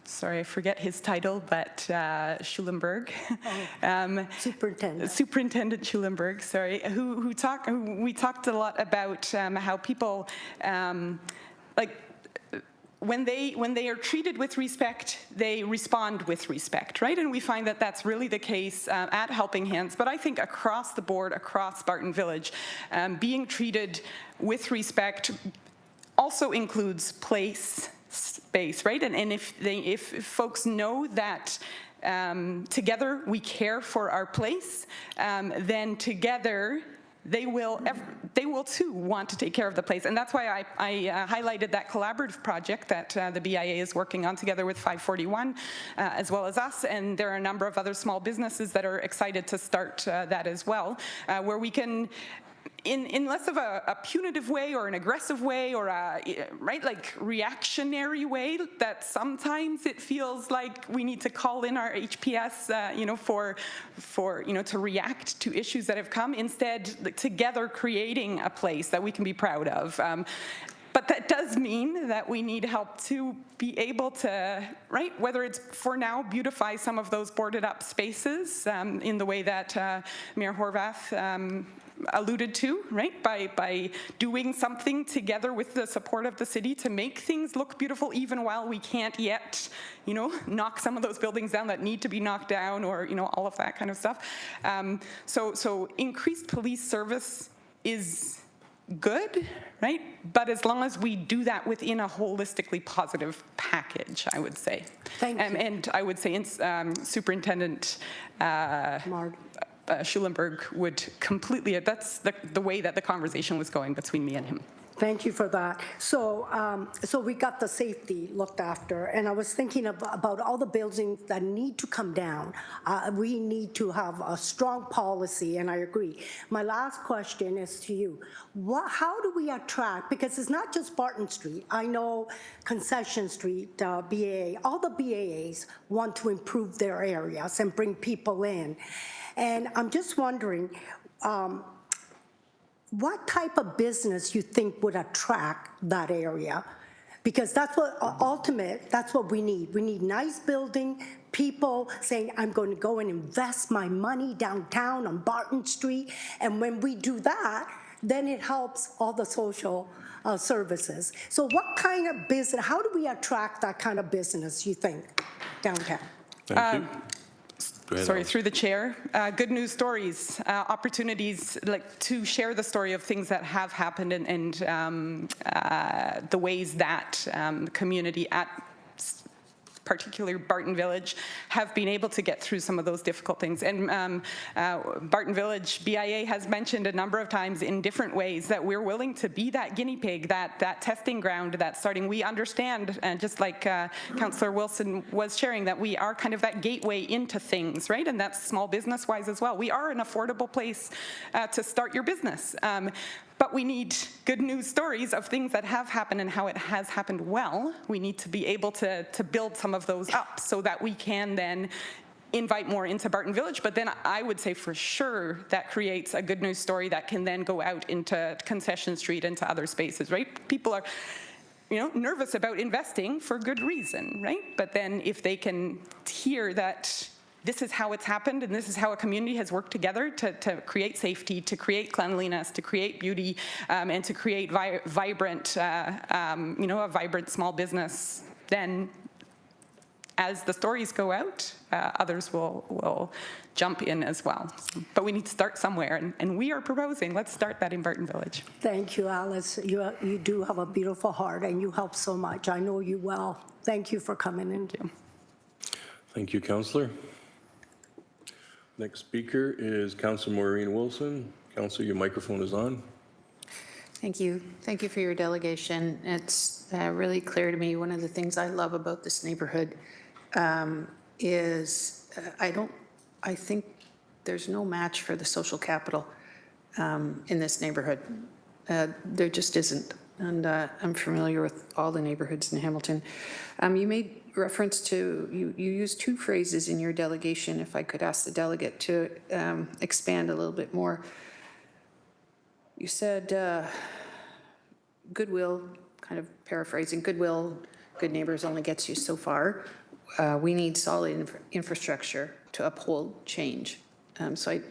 S10: sorry, I forget his title, but Schulenberg. Superintendent Schulenberg, sorry, who we talked a lot about how people, when they are treated with respect, they respond with respect, right? And we find that that's really the case at Helping Hands, but I think across the board, across Barton Village, being treated with respect also includes place, space, right? And if folks know that together we care for our place, then together they will too want to take care of the place. And that's why I highlighted that collaborative project that the BIA is working on together with 541, as well as us. And there are a number of other small businesses that are excited to start that as well, where we can, in less of a punitive way or an aggressive way or a reactionary way that sometimes it feels like we need to call in our HPS, to react to issues that have come. Instead, together creating a place that we can be proud of. But that does mean that we need help to be able to, whether it's for now, beautify some of those boarded up spaces in the way that Mayor Horvath alluded to, by doing something together with the support of the city to make things look beautiful, even while we can't yet, knock some of those buildings down that need to be knocked down, or all of that kind of stuff. So increased police service is good, but as long as we do that within a holistically positive package, I would say.
S11: Thank you.
S10: And I would say Superintendent Schulenberg would completely, that's the way that the conversation was going between me and him.
S11: Thank you for that. So we got the safety looked after, and I was thinking about all the buildings that need to come down. We need to have a strong policy, and I agree. My last question is to you. How do we attract, because it's not just Barton Street. I know Concession Street, BAA, all the BAAs want to improve their areas and bring people in. And I'm just wondering, what type of business you think would attract that area? Because that's what we need. We need nice building, people saying, I'm going to go and invest my money downtown on Barton Street. And when we do that, then it helps all the social services. So what kind of business, how do we attract that kind of business, you think, downtown?
S2: Thank you.
S10: Sorry, through the chair. Good news stories, opportunities to share the story of things that have happened and the ways that the community at particularly Barton Village, have been able to get through some of those difficult things. And Barton Village, BIA has mentioned a number of times in different ways that we're willing to be that guinea pig, that testing ground, that starting. We understand, and just like Councillor Wilson was sharing, that we are kind of that gateway into things, right? And that's small business-wise as well. We are an affordable place to start your business. But we need good news stories of things that have happened and how it has happened well. We need to be able to build some of those up so that we can then invite more into Barton Village, but then I would say for sure that creates a good news story that can then go out into Concession Street and to other spaces, right? People are, nervous about investing for good reason, right? But then if they can hear that this is how it's happened and this is how a community has worked together to create safety, to create cleanliness, to create beauty, and to create a vibrant small business, then as the stories go out, others will jump in as well. But we need to start somewhere, and we are proposing, let's start that in Barton Village.
S11: Thank you, Alice. You do have a beautiful heart, and you help so much. I know you well. Thank you for coming in.
S10: Thank you.
S2: Thank you, Councillor. Next speaker is Councillor Maureen Wilson. Councillor, your microphone is on.
S8: Thank you. Thank you for your delegation. It's really clear to me, one of the things I love about this neighborhood is I think there's no match for the social capital in this neighborhood. There just isn't. And I'm familiar with all the neighborhoods in Hamilton. You made reference to, you used two phrases in your delegation, if I could ask the delegate to expand a little bit more. You said goodwill, kind of paraphrasing, goodwill, good neighbors only gets you so far. We need solid infrastructure to uphold change. So I'd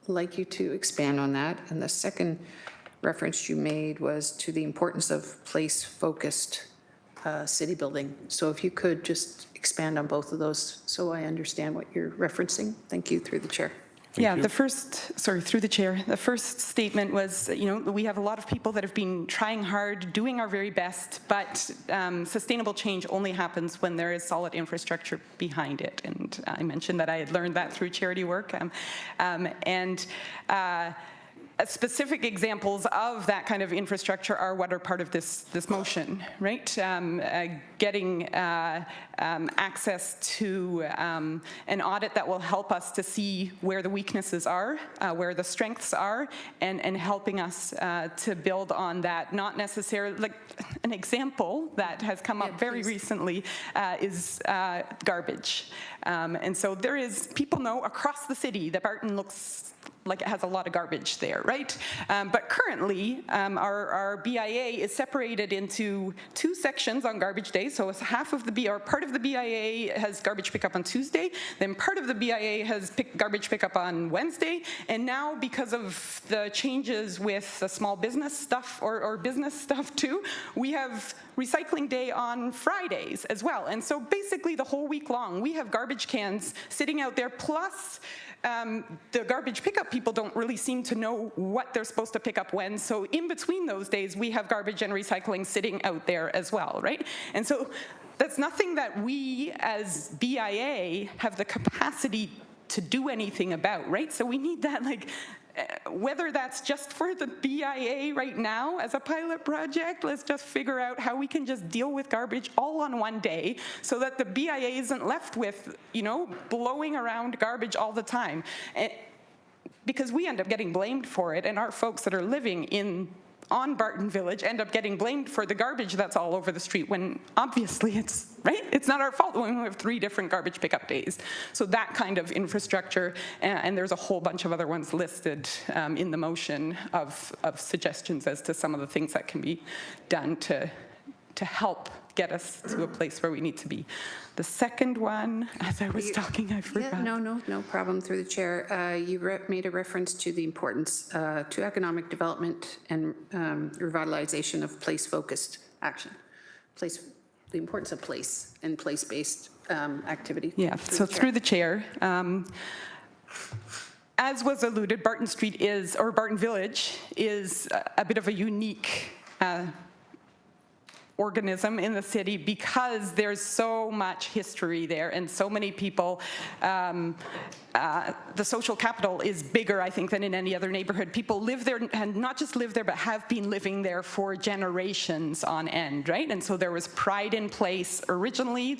S8: like you to expand on that. And the second reference you made was to the importance of place-focused city building. So if you could just expand on both of those so I understand what you're referencing. Thank you, through the chair.
S10: Through the chair, the first statement was, we have a lot of people that have been trying hard, doing our very best, but sustainable change only happens when there is solid infrastructure behind it. And I mentioned that I had learned that through charity work. Specific examples of that kind of infrastructure are what are part of this motion, right? Getting access to an audit that will help us to see where the weaknesses are, where the strengths are, and helping us to build on that. Not necessarily, like an example that has come up very recently is garbage. And so there is, people know across the city that Barton looks like it has a lot of garbage there, right? But currently, our BIA is separated into two sections on garbage day. So it's half of the part of the BIA has garbage pickup on Tuesday, then part of the BIA has garbage pickup on Wednesday, and now because of the changes with the small business stuff or business stuff too, we have recycling day on Fridays as well. And so basically the whole week long, we have garbage cans sitting out there, plus the garbage pickup people don't really seem to know what they're supposed to pick up when. So in between those days, we have garbage and recycling sitting out there as well, right? And so that's nothing that we as BIA have the capacity to do anything about, right? So we need that, whether that's just for the BIA right now as a pilot project, let's just figure out how we can just deal with garbage all on one day so that the BIA isn't left with, blowing around garbage all the time. Because we end up getting blamed for it, and our folks that are living on Barton Village end up getting blamed for the garbage that's all over the street, when obviously it's not our fault when we have 3 different garbage pickup days. So that kind of infrastructure, and there's a whole bunch of other ones listed in the motion of suggestions as to some of the things that can be done to help get us to a place where we need to be. The second one, as I was talking, I forgot.
S8: Yeah, no problem, through the chair. You made a reference to the importance to economic development and revitalization of place-focused action. The importance of place and place-based activity.
S10: Yeah, through the chair. As was alluded, Barton Village is a bit of a unique organism in the city because there's so much history there and so many people. The social capital is bigger, I think, than in any other neighborhood. People live there, and not just live there, but have been living there for generations on end, right? And so there was pride in place originally,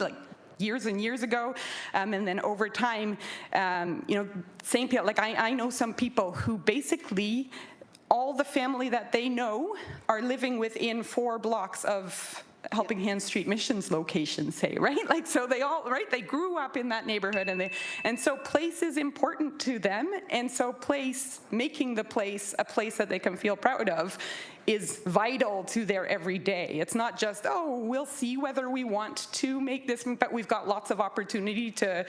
S10: years and years ago, and then over time, St. Pierre, I know some people who basically, all the family that they know are living within 4 blocks of Helping Hands Street Missions location say, right? Like, so they all, right? They grew up in that neighborhood, and so place is important to them, and so making the place a place that they can feel proud of is vital to their everyday. It's not just, oh, we'll see whether we want to make this, but we've got lots of opportunity to,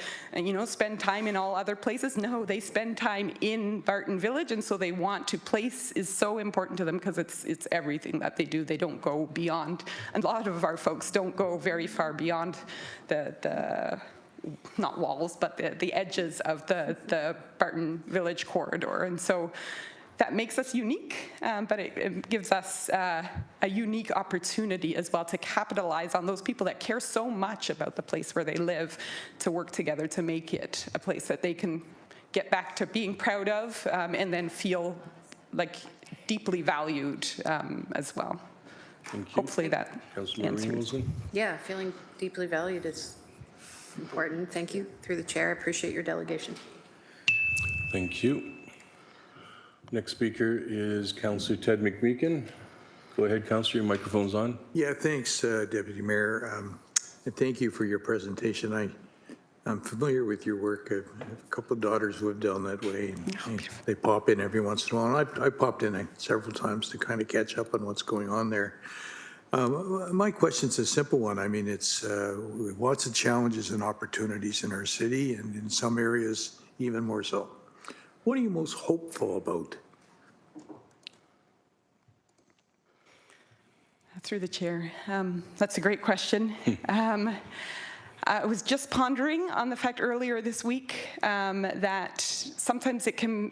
S10: spend time in all other places. No, they spend time in Barton Village, and so they want to. Place is so important to them because it's everything that they do. They don't go beyond, and a lot of our folks don't go very far beyond the not walls, but the edges of the Barton Village corridor. And so that makes us unique, but it gives us a unique opportunity as well to capitalize on those people that care so much about the place where they live, to work together to make it a place that they can get back to being proud of, and then feel like deeply valued as well.
S2: Thank you.
S10: Hopefully that
S2: Councilor
S10: answers.
S2: Wilson.
S3: Yeah, feeling deeply valued is important. Thank you. Through the chair, I appreciate your delegation.
S2: Thank you. Next speaker is Councillor Ted McMeekin. Go ahead, Councillor, your microphone's on.
S12: Yeah, thanks, Deputy Mayor, and thank you for your presentation. I'm familiar with your work. I have a couple of daughters who live down that way, and they pop in every once in a while. And I popped in several times to kind of catch up on what's going on there. My question's a simple one. I mean, it's lots of challenges and opportunities in our city, and in some areas even more so. What are you most hopeful about?
S10: Through the chair. That's a great question. I was just pondering on the fact earlier this week that sometimes it can,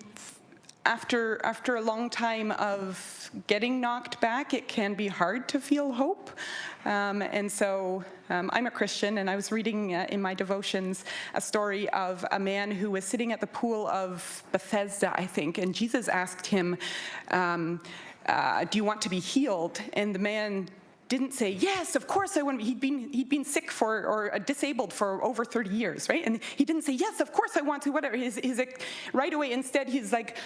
S10: after a long time of getting knocked back, it can be hard to feel hope. And so I'm a Christian, and I was reading in my devotions a story of a man who was sitting at the pool of Bethesda, I think, and Jesus asked him, do you want to be healed? And the man didn't say, yes, of course I want to. He'd been sick or disabled for over 30 years, right? And he didn't say, yes, of course I want to, whatever. Right away, instead, he's like,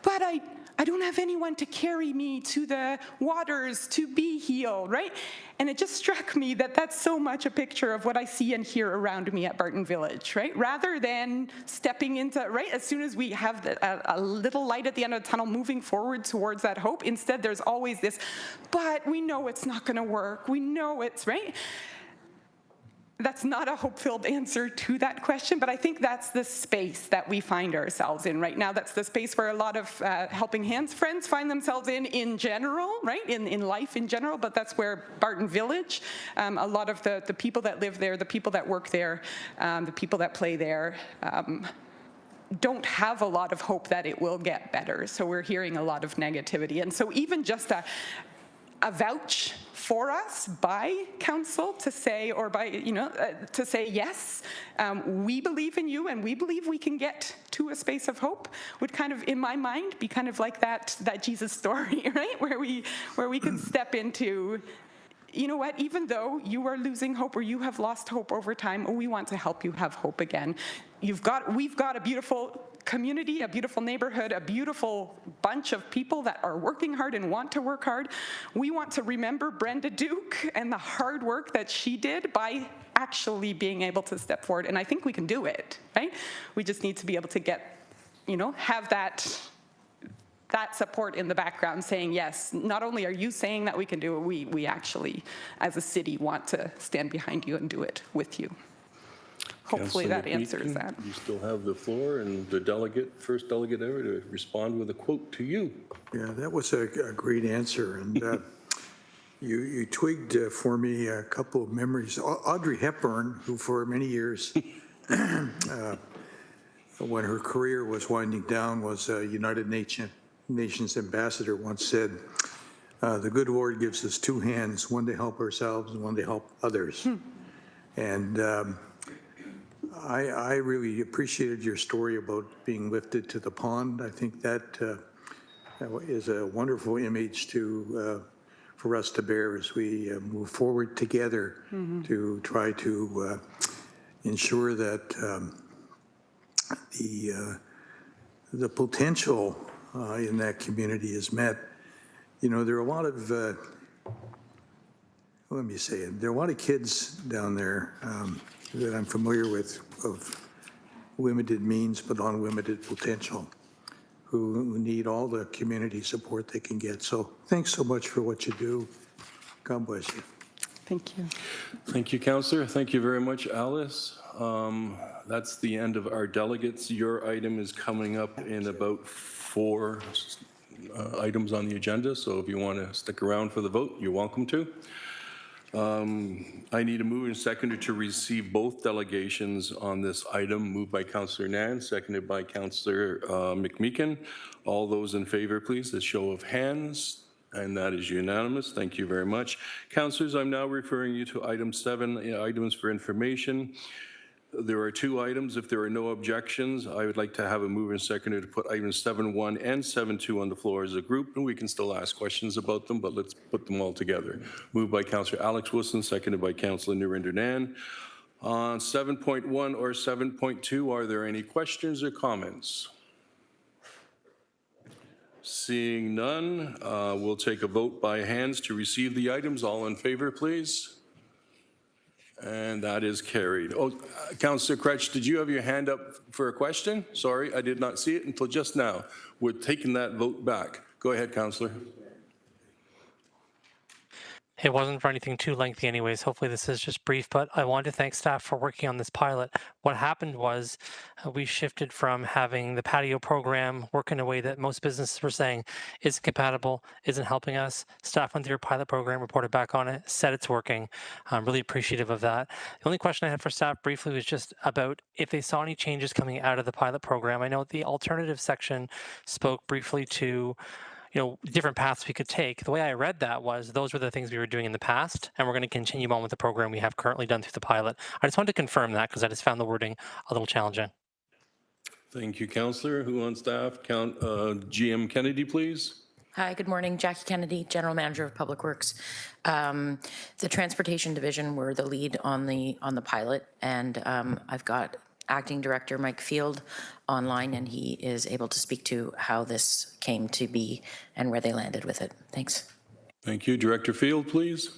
S10: but I don't have anyone to carry me to the waters to be healed, right? And it just struck me that that's so much a picture of what I see and hear around me at Barton Village, right? Rather than stepping into, right, as soon as we have a little light at the end of the tunnel moving forward towards that hope, instead there's always this, but we know it's not gonna work. We know it's, right? That's not a hope-filled answer to that question, but I think that's the space that we find ourselves in right now. That's the space where a lot of Helping Hands friends find themselves in general, right? In life in general, but that's where Barton Village, a lot of the people that live there, the people that work there, the people that play there, don't have a lot of hope that it will get better. So we're hearing a lot of negativity. And so even just a vouch for us by council to say, or by, to say, yes, we believe in you and we believe we can get to a space of hope would kind of, in my mind, be kind of like that Jesus story, right? Where we can step into, you know what, even though you are losing hope or you have lost hope over time, we want to help you have hope again. We've got a beautiful community, a beautiful neighborhood, a beautiful bunch of people that are working hard and want to work hard. We want to remember Brenda Duke and the hard work that she did by actually being able to step forward. And I think we can do it, right? We just need to be able to get, have that support in the background saying, yes, not only are you saying that we can do it, we actually, as a city, want to stand behind you and do it with you. Hopefully that answers that.
S2: You still have the floor, and the first delegate ever to respond with a quote to you.
S12: Yeah, that was a great answer. And you twigged for me a couple of memories. Audrey Hepburn, who for many years, when her career was winding down, was a United Nations ambassador, once said, the good Lord gives us two hands, one to help ourselves and one to help others. And I really appreciated your story about being lifted to the pond. I think that is a wonderful image for us to bear as we move forward together to try to ensure that the potential in that community is met. There are a lot of let me say it, there are a lot of kids down there that I'm familiar with of limited means but unlimited potential who need all the community support they can get. So thanks so much for what you do. God bless you.
S10: Thank you.
S2: Thank you, Councillor. Thank you very much, Alice. That's the end of our delegates. Your item is coming up in about 4 items on the agenda, so if you want to stick around for the vote, you're welcome to. I need a move and seconder to receive both delegations on this item. Moved by Councillor Nan, seconded by Councillor McMeekin. All those in favor, please, a show of hands. And that is unanimous. Thank you very much. Councillors, I'm now referring you to item 7, items for information. There are 2 items. If there are no objections, I would like to have a mover and seconder to put items 7.1 and 7.2 on the floor as a group, and we can still ask questions about them, but let's put them all together. Moved by Councillor Alex Wilson, seconded by Councillor Narinder Nan. On 7.1 or 7.2, are there any questions or comments? Seeing none, we'll take a vote by hands to receive the items. All in favor, please? And that is carried. Oh, Councillor Kretsch, did you have your hand up for a question? Sorry, I did not see it until just now. We're taking that vote back. Go ahead, Councillor.
S13: It wasn't for anything too lengthy anyways. Hopefully this is just brief, but I wanted to thank staff for working on this pilot. What happened was we shifted from having the patio program work in a way that most businesses were saying isn't compatible, isn't helping us. Staff went through a pilot program, reported back on it, said it's working. I'm really appreciative of that. The only question I had for staff briefly was just about if they saw any changes coming out of the pilot program. I know the alternative section spoke briefly to different paths we could take. The way I read that was those were the things we were doing in the past, and we're going to continue on with the program we have currently done through the pilot. I just wanted to confirm that because I just found the wording a little challenging.
S2: Thank you, Councillor. Who on staff? GM Kennedy, please.
S14: Hi, good morning. Jackie Kennedy, General Manager of Public Works. The Transportation Division were the lead on the pilot, and I've got Acting Director Mike Field online, and he is able to speak to how this came to be and where they landed with it. Thanks.
S2: Thank you. Director Field, please.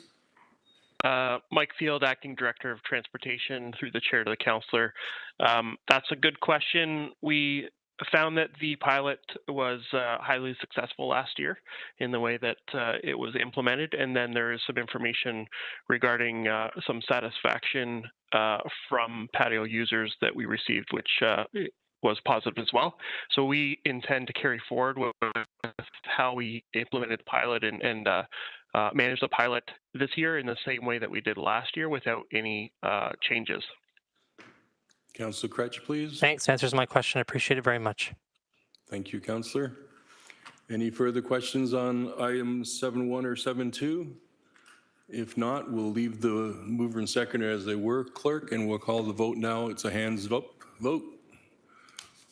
S15: Mike Field, Acting Director of Transportation, through the chair to the councillor. That's a good question. We found that the pilot was highly successful last year in the way that it was implemented, and then there is some information regarding some satisfaction from patio users that we received, which was positive as well. So we intend to carry forward with how we implemented the pilot and manage the pilot this year in the same way that we did last year without any changes.
S2: Councillor Kretsch, please.
S13: Thanks. Answers my question. I appreciate it very much.
S2: Thank you, Councillor. Any further questions on items 7.1 or 7.2? If not, we'll leave the mover and seconder as they were, clerk, and we'll call the vote now. It's a hands up vote.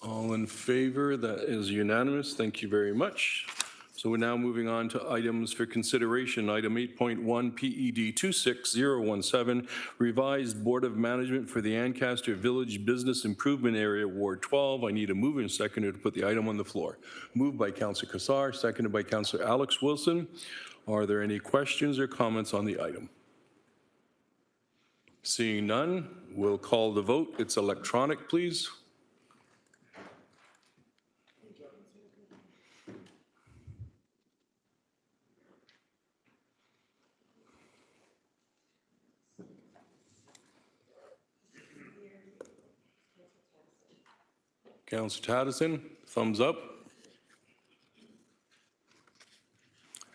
S2: All in favor? That is unanimous. Thank you very much. So we're now moving on to items for consideration. Item 8.1, PED 26017, revised Board of Management for the Ancaster Village Business Improvement Area, Ward 12. I need a mover and seconder to put the item on the floor. Moved by Councillor Cassar, seconded by Councillor Alex Wilson. Are there any questions or comments on the item? Seeing none, we'll call the vote. It's electronic, please. Councillor Taddison, thumbs up.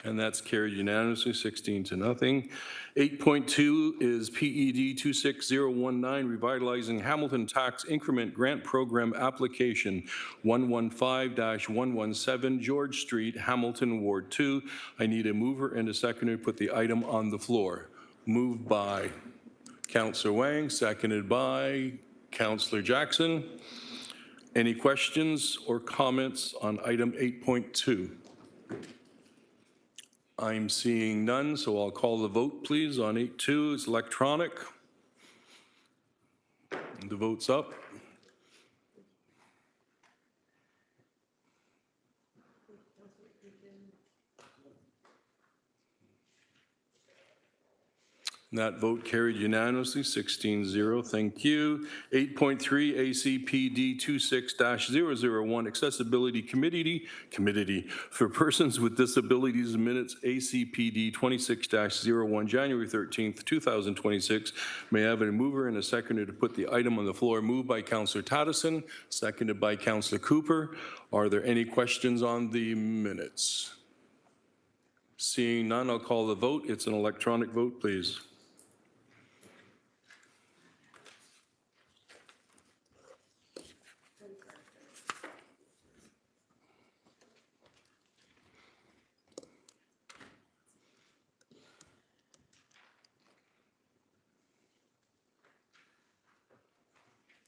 S2: And that's carried unanimously, 16-0. 8.2 is PED 26019, Revitalizing Hamilton Tax Increment Grant Program Application 115-117, George Street, Hamilton, Ward 2. I need a mover and a seconder to put the item on the floor. Moved by Councillor Wang, seconded by Councillor Jackson. Any questions or comments on item 8.2? I'm seeing none, so I'll call the vote, please, on 8.2. It's electronic. The vote's up. That vote carried unanimously, 16-0. Thank you. 8.3 ACPD 26-001 Accessibility Committee for Persons with Disabilities Minutes ACPD 26-01 January 13th, 2026. May I have a mover and a seconder to put the item on the floor? Moved by Councillor Tattison, seconded by Councillor Cooper. Are there any questions on the minutes? Seeing none, I'll call the vote. It's an electronic vote, please.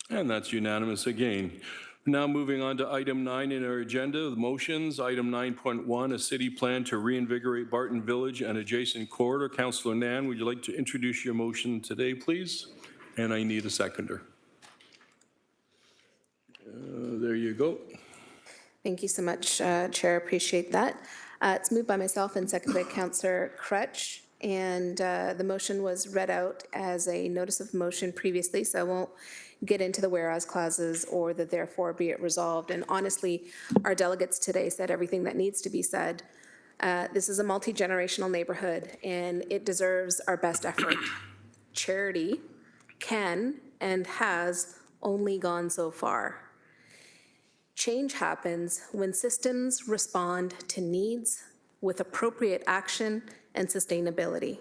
S2: And that's unanimous again. Now moving on to item 9 in our agenda, the motions. Item 9.1, a city plan to reinvigorate Barton Village and adjacent corridor. Councillor Nan, would you like to introduce your motion today, please? And I need a seconder. There you go.
S9: Thank you so much, Chair. Appreciate that. It's moved by myself and seconded by Councillor Crutch. And the motion was read out as a notice of motion previously, so I won't get into the whereas clauses or the therefore be it resolved. And honestly, our delegates today said everything that needs to be said. This is a multi-generational neighborhood and it deserves our best effort. Charity can and has only gone so far. Change happens when systems respond to needs with appropriate action and sustainability.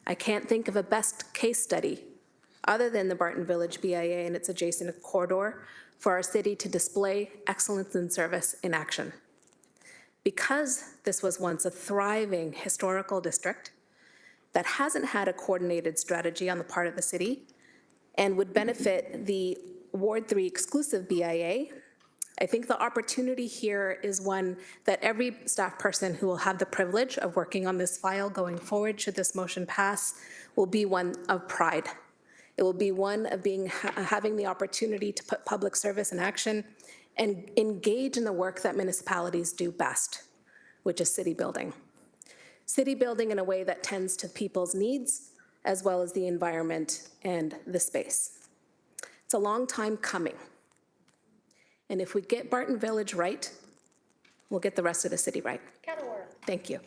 S9: I can't think of a best case study other than the Barton Village BIA and its adjacent corridor for our city to display excellence in service in action. Because this was once a thriving historical district that hasn't had a coordinated strategy on the part of the city and would benefit the Ward 3 exclusive BIA, I think the opportunity here is one that every staff person who will have the privilege of working on this file going forward, should this motion pass, will be one of pride. It will be one of having the opportunity to put public service in action and engage in the work that municipalities do best, which is city building. City building in a way that tends to people's needs as well as the environment and the space. It's a long time coming. And if we get Barton Village right, we'll get the rest of the city right. Thank you.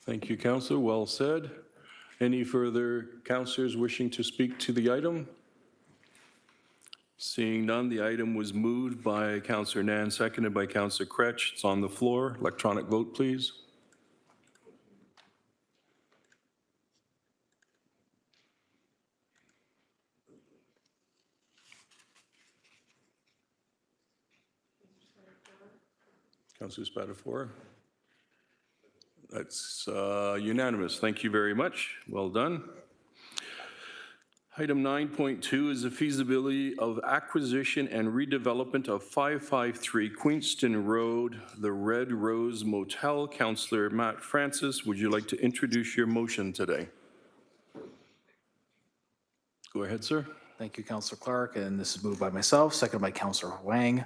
S2: Thank you, Councillor. Well said. Any further councillors wishing to speak to the item? Seeing none, the item was moved by Councillor Nan, seconded by Councillor Crutch. It's on the floor. Electronic vote, please. Councillor Spatafor. That's unanimous. Thank you very much. Well done. Item 9.2 is the feasibility of acquisition and redevelopment of 553 Queenston Road, the Red Rose Motel. Councillor Matt Francis, would you like to introduce your motion today? Go ahead, sir.
S16: Thank you, Councillor Clark, and this is moved by myself, seconded by Councillor Huang.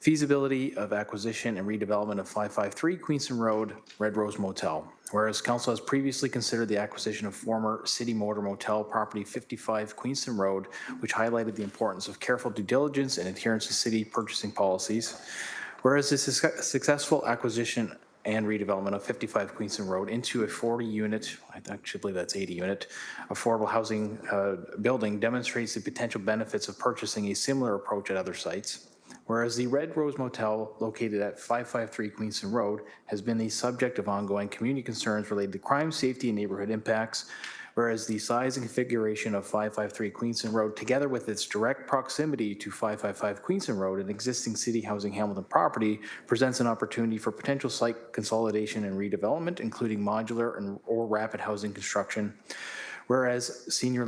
S16: Feasibility of acquisition and redevelopment of 553 Queenston Road, Red Rose Motel. Whereas Council has previously considered the acquisition of former City Motor Motel property 55 Queenston Road, which highlighted the importance of careful due diligence and adherence to city purchasing policies. Whereas this is a successful acquisition and redevelopment of 55 Queenston Road into a 40-unit, I actually believe that's 80-unit, affordable housing building demonstrates the potential benefits of purchasing a similar approach at other sites. Whereas the Red Rose Motel, located at 553 Queenston Road, has been the subject of ongoing community concerns related to crime, safety, and neighborhood impacts, whereas the size and configuration of 553 Queenston Road, together with its direct proximity to 555 Queenston Road, an existing City Housing Hamilton property, presents an opportunity for potential site consolidation and redevelopment, including modular or rapid housing construction, whereas senior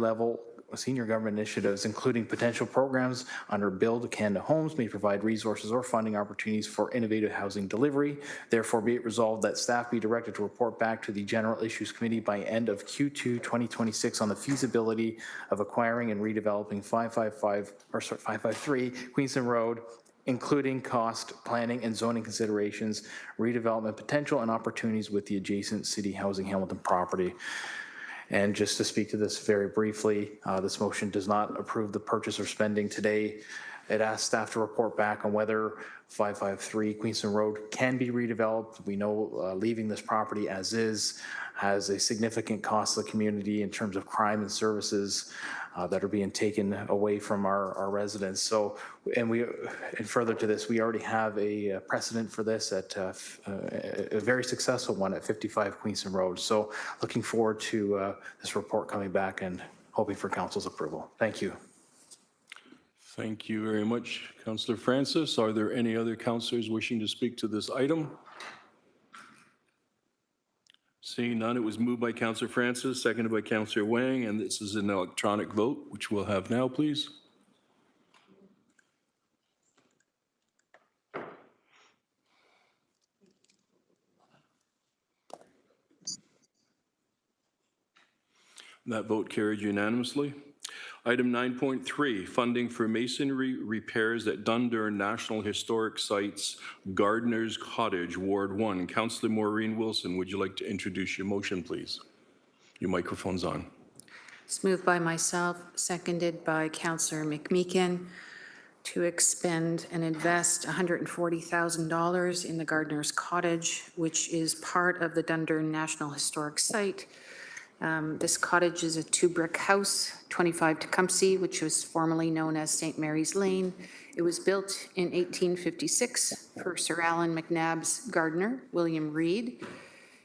S16: government initiatives, including potential programs under Build Canada Homes, may provide resources or funding opportunities for innovative housing delivery. Therefore, be it resolved that staff be directed to report back to the General Issues Committee by end of Q2 2026 on the feasibility of acquiring and redeveloping 553 Queenston Road, including cost, planning, and zoning considerations, redevelopment potential, and opportunities with the adjacent City Housing Hamilton property. And just to speak to this very briefly, this motion does not approve the purchase or spending today. It asks staff to report back on whether 553 Queenston Road can be redeveloped. We know leaving this property as is has a significant cost to the community in terms of crime and services that are being taken away from our residents. So, and further to this, we already have a precedent for this at a very successful one at 55 Queenston Road. So looking forward to this report coming back and hoping for council's approval. Thank you.
S2: Thank you very much, Councillor Francis. Are there any other councillors wishing to speak to this item? Seeing none, it was moved by Councillor Francis, seconded by Councillor Wang, and this is an electronic vote, which we'll have now, please. That vote carried unanimously. Item 9.3, funding for masonry repairs at Dundurn National Historic Sites, Gardener's Cottage, Ward 1. Councillor Maureen Wilson, would you like to introduce your motion, please? Your microphone's on.
S8: It's moved by myself, seconded by Councillor McMeekin, to expend and invest $140,000 in the Gardener's Cottage, which is part of the Dundurn National Historic Site. This cottage is a 2-brick house, 25 Tecumseh, which was formerly known as St. Mary's Lane. It was built in 1856 for Sir Allan McNabb's gardener, William Reed.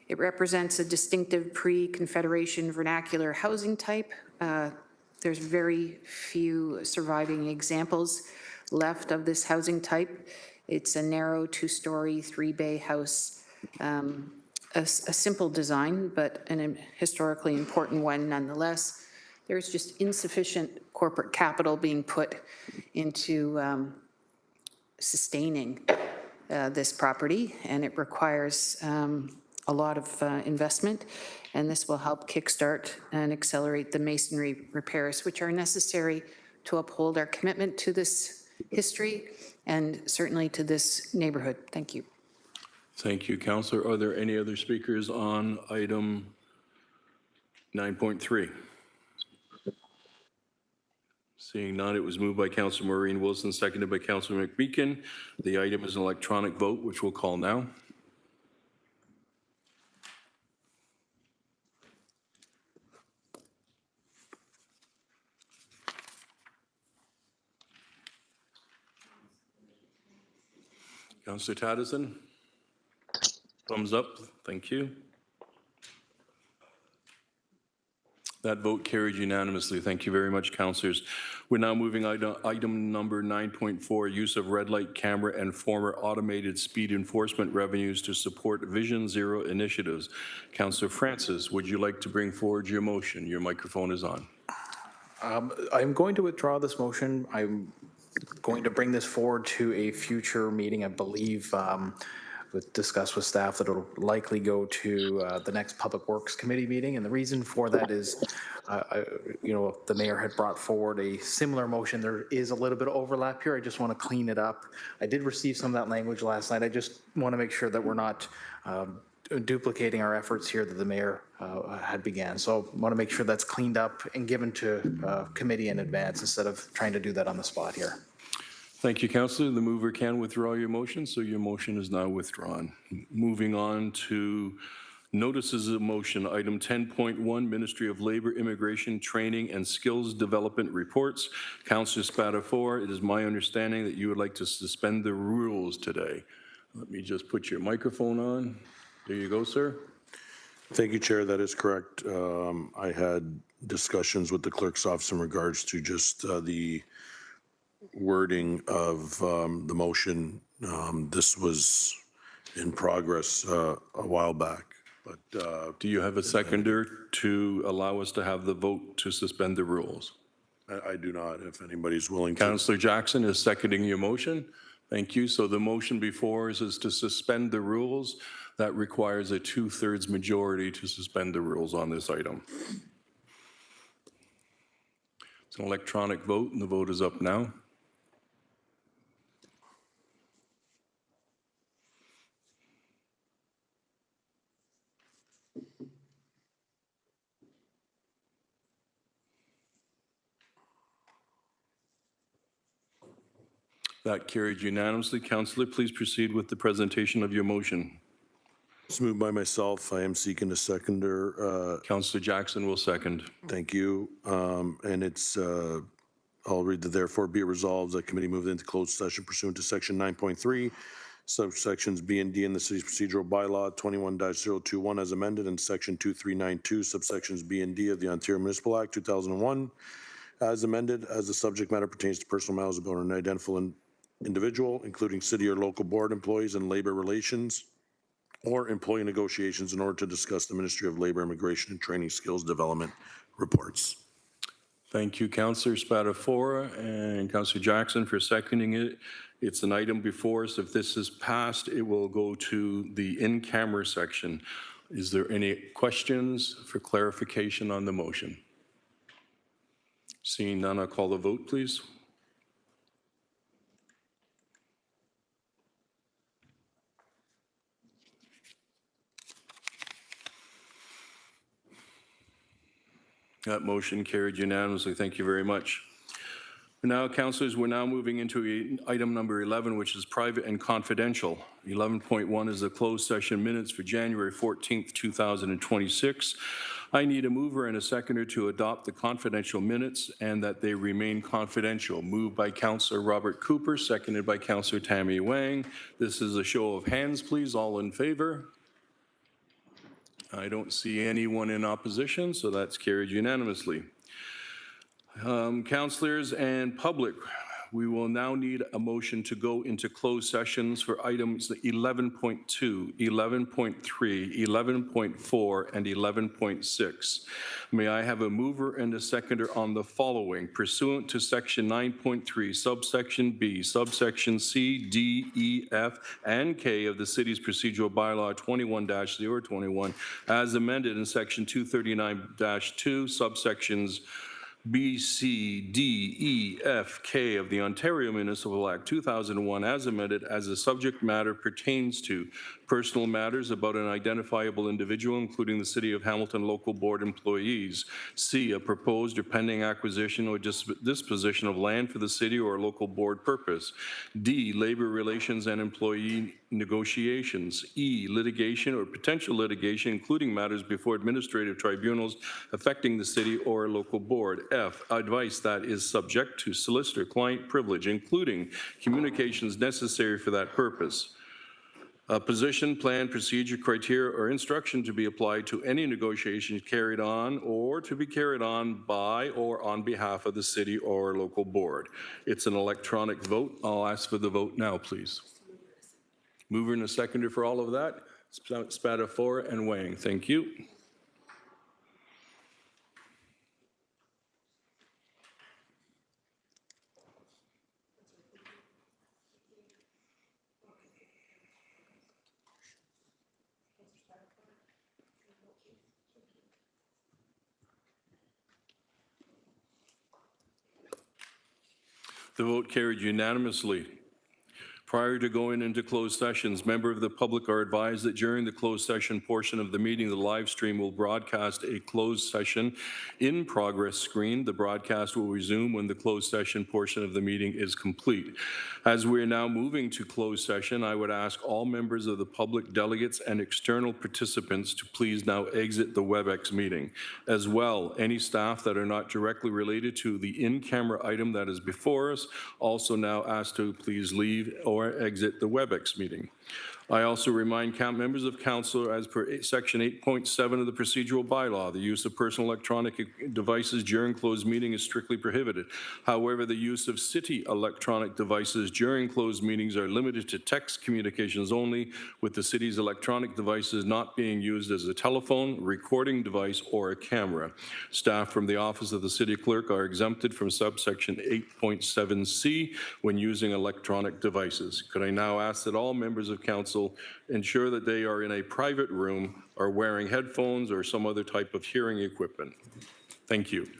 S8: It represents a distinctive pre-Confederation vernacular housing type. There's very few surviving examples left of this housing type. It's a narrow 2-story, 3-bay house. A simple design, but an historically important one nonetheless. There's just insufficient corporate capital being put into sustaining this property, and it requires a lot of investment, and this will help kickstart and accelerate the masonry repairs, which are necessary to uphold our commitment to this history and certainly to this neighborhood. Thank you.
S2: Thank you, Councillor. Are there any other speakers on item 9.3? Seeing none, it was moved by Councillor Maureen Wilson, seconded by Councillor McMeekin. The item is an electronic vote, which we'll call now. Councillor Taddison? Thumbs up. Thank you. That vote carried unanimously. Thank you very much, councillors. We're now moving item number 9.4, use of red light camera and former automated speed enforcement revenues to support Vision Zero initiatives. Councillor Francis, would you like to bring forward your motion? Your microphone is on.
S16: I'm going to withdraw this motion. I'm going to bring this forward to a future meeting. I believe discuss with staff that it'll likely go to the next Public Works Committee meeting. And the reason for that is, the mayor had brought forward a similar motion. There is a little bit of overlap here. I just want to clean it up. I did receive some of that language last night. I just want to make sure that we're not duplicating our efforts here that the mayor had began. So I want to make sure that's cleaned up and given to committee in advance instead of trying to do that on the spot here.
S2: Thank you, Councillor. The mover can withdraw your motion, so your motion is now withdrawn. Moving on to notices of motion, item 10.1, Ministry of Labor, Immigration, Training and Skills Development Reports. Councillor Spatafor, it is my understanding that you would like to suspend the rules today. Let me just put your microphone on. There you go, sir.
S17: Thank you, Chair. That is correct. I had discussions with the clerk's office in regards to just the wording of the motion. This was in progress a while back, but
S2: do you have a seconder to allow us to have the vote to suspend the rules?
S17: I do not, if anybody's willing to.
S2: Councillor Jackson is seconding your motion. Thank you. So the motion before us is to suspend the rules. That requires a 2/3 majority to suspend the rules on this item. It's an electronic vote, and the vote is up now. That carried unanimously. Councillor, please proceed with the presentation of your motion.
S17: It's moved by myself. I am seeking a seconder.
S2: Councillor Jackson will second.
S17: Thank you. And it's, I'll read the therefore be it resolved that committee moved into closed session pursuant to section 9.3, subsections B and D in the city's procedural bylaw 21-021 as amended, and section 2392, subsections B and D of the Ontario Municipal Act 2001 as amended, as the subject matter pertains to personal matters about an identifiable individual, including city or local board employees and labor relations or employee negotiations, in order to discuss the Ministry of Labor, Immigration and Training Skills Development reports.
S2: Thank you, Councillor Spatafora and Councillor Jackson for seconding it. It's an item before us. If this is passed, it will go to the in-camera section. Is there any questions for clarification on the motion? Seeing none, I'll call the vote, please. That motion carried unanimously. Thank you very much. Now, councillors, we're now moving into item number 11, which is private and confidential. 11.1 is the closed session minutes for January 14th, 2026. I need a mover and a seconder to adopt the confidential minutes and that they remain confidential. Moved by Councillor Robert Cooper, seconded by Councillor Tammy Wang. This is a show of hands, please. All in favor? I don't see anyone in opposition, so that's carried unanimously. Councillors and public, we will now need a motion to go into closed sessions for items 11.2, 11.3, 11.4, and 11.6. May I have a mover and a seconder on the following? Pursuant to section 9.3, subsection B, subsection C, D, E, F, and K of the city's procedural bylaw 21-021, as amended in section 239-2, subsections B, C, D, E, F, K of the Ontario Municipal Act 2001 as amended, as the subject matter pertains to personal matters about an identifiable individual, including the City of Hamilton local board employees. C, a proposed or pending acquisition or disposition of land for the city or a local board purpose. D, labor relations and employee negotiations. E, litigation or potential litigation, including matters before administrative tribunals affecting the city or a local board. F, advice that is subject to solicitor-client privilege, including communications necessary for that purpose. A position, plan, procedure, criteria, or instruction to be applied to any negotiations carried on or to be carried on by or on behalf of the city or local board. It's an electronic vote. I'll ask for the vote now, please. Mover and a seconder for all of that. Spatafora and Wang. Thank you. The vote carried unanimously. Prior to going into closed sessions, members of the public are advised that during the closed session portion of the meeting, the live stream will broadcast a closed session in progress screen. The broadcast will resume when the closed session portion of the meeting is complete. As we are now moving to closed session, I would ask all members of the public, delegates, and external participants to please now exit the WebEx meeting. As well, any staff that are not directly related to the in-camera item that is before us also now ask to please leave or exit the WebEx meeting. I also remind members of council, as per section 8.7 of the procedural bylaw, the use of personal electronic devices during closed meeting is strictly prohibited. However, the use of city electronic devices during closed meetings are limited to text communications only, with the city's electronic devices not being used as a telephone, recording device, or a camera. Staff from the Office of the City Clerk are exempted from subsection 8.7C when using electronic devices. Could I now ask that all members of council ensure that they are in a private room, are wearing headphones or some other type of hearing equipment? Thank you.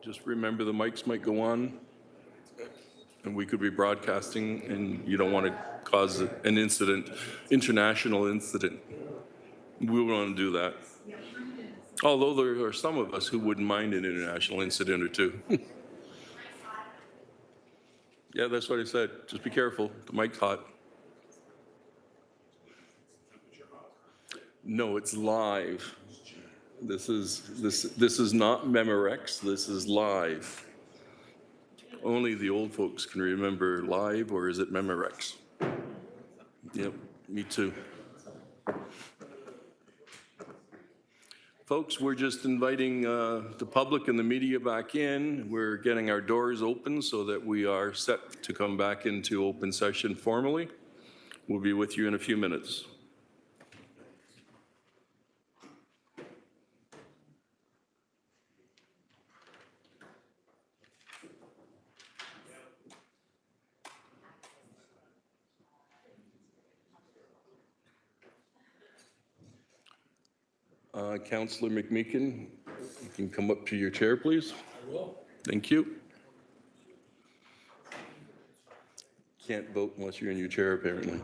S2: just remember the mics might go on, and we could be broadcasting, and you don't want to cause an incident, international incident. We wouldn't want to do that. Although there are some of us who wouldn't mind an international incident or two. Yeah, that's what I said. Just be careful. The mic's hot. No, it's live. This is not Memorex. This is live. Only the old folks can remember live, or is it Memorex? Yep, me too. Folks, we're just inviting the public and the media back in. We're getting our doors open so that we are set to come back into open session formally. We'll be with you in a few minutes. Councillor McMeekin, you can come up to your chair, please. I will. Thank you. Can't vote unless you're in your chair, apparently.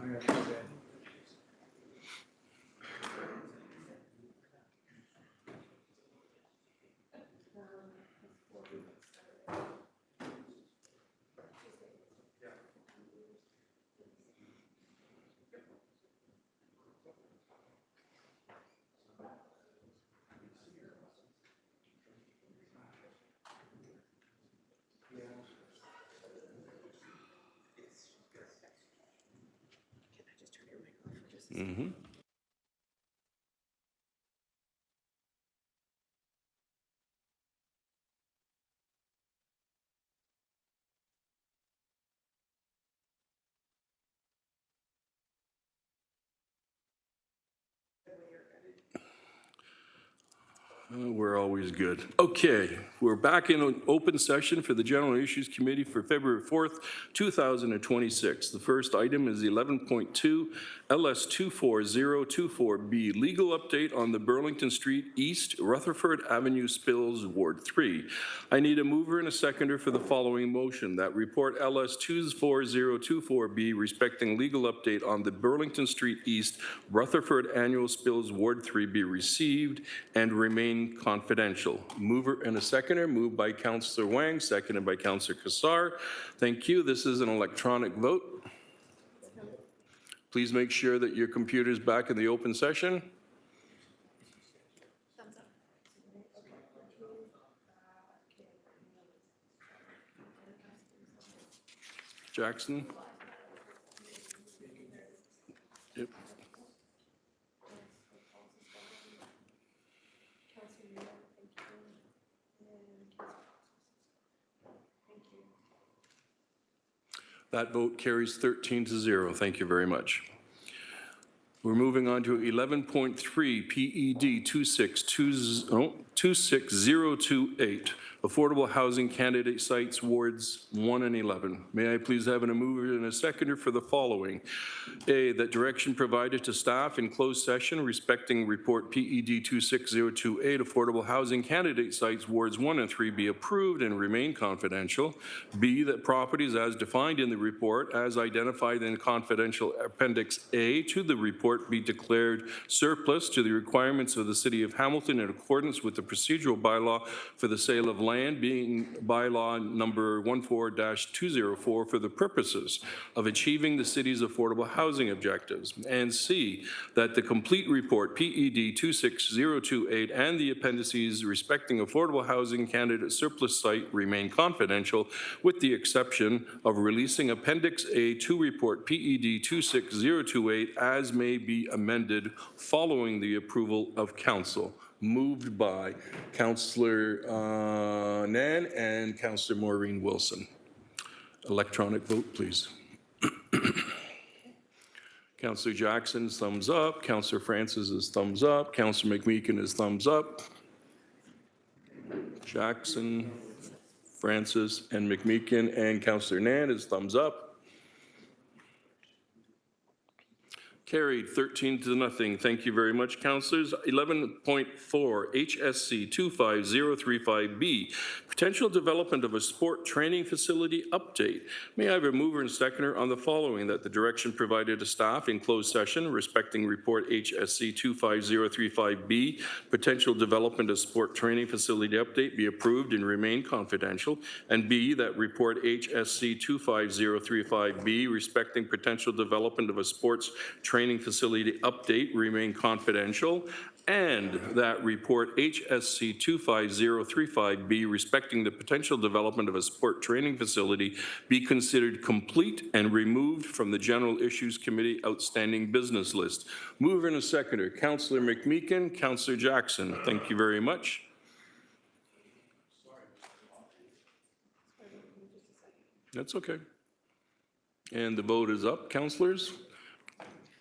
S2: Mm-hmm. We're always good. Okay, we're back in an open session for the General Issues Committee for February 4th, 2026. The first item is 11.2 LS 24024B, legal update on the Burlington Street East Rutherford Avenue spills, Ward 3. I need a mover and a seconder for the following motion, that report LS 24024B respecting legal update on the Burlington Street East Rutherford annual spills, Ward 3 be received and remain confidential. Mover and a seconder, moved by Councillor Wang, seconded by Councillor Kassar. Thank you. This is an electronic vote. Please make sure that your computer is back in the open session. Jackson? Yep. That vote carries 13-0. Thank you very much. We're moving on to 11.3 PED 26028, Affordable Housing Candidate Sites, Wards 1 and 11. May I please have a mover and a seconder for the following. A, that direction provided to staff in closed session respecting report PED 26028, Affordable Housing Candidate Sites, Wards 1 and 3 be approved and remain confidential. B, that properties as defined in the report as identified in confidential Appendix A to the report be declared surplus to the requirements of the City of Hamilton in accordance with the procedural bylaw for the sale of land, being bylaw number 14-204 for the purposes of achieving the city's affordable housing objectives. And C, that the complete report PED 26028 and the appendices respecting affordable housing candidate surplus site remain confidential with the exception of releasing Appendix A to report PED 26028 as may be amended following the approval of council. Moved by Councillor Nan and Councillor Maureen Wilson. Electronic vote, please. Councillor Jackson is thumbs up. Councillor Francis is thumbs up. Councillor McMeekin is thumbs up. Jackson, Francis, and McMeekin, and Councillor Nan is thumbs up. Carried 13 to nothing. Thank you very much, councillors. 11.4, HSC 25035B, potential development of a sport training facility update. May I have a mover and seconder on the following, that the direction provided to staff in closed session respecting report HSC 25035B, potential development of sport training facility update, be approved and remain confidential, and B, that report HSC 25035B respecting potential development of a sports training facility update remain confidential, and that report HSC 25035B respecting the potential development of a sport training facility be considered complete and removed from the General Issues Committee outstanding business list. Mover and a seconder, Councillor McMeekin, Councillor Jackson. Thank you very much. That's okay. And the vote is up, councillors.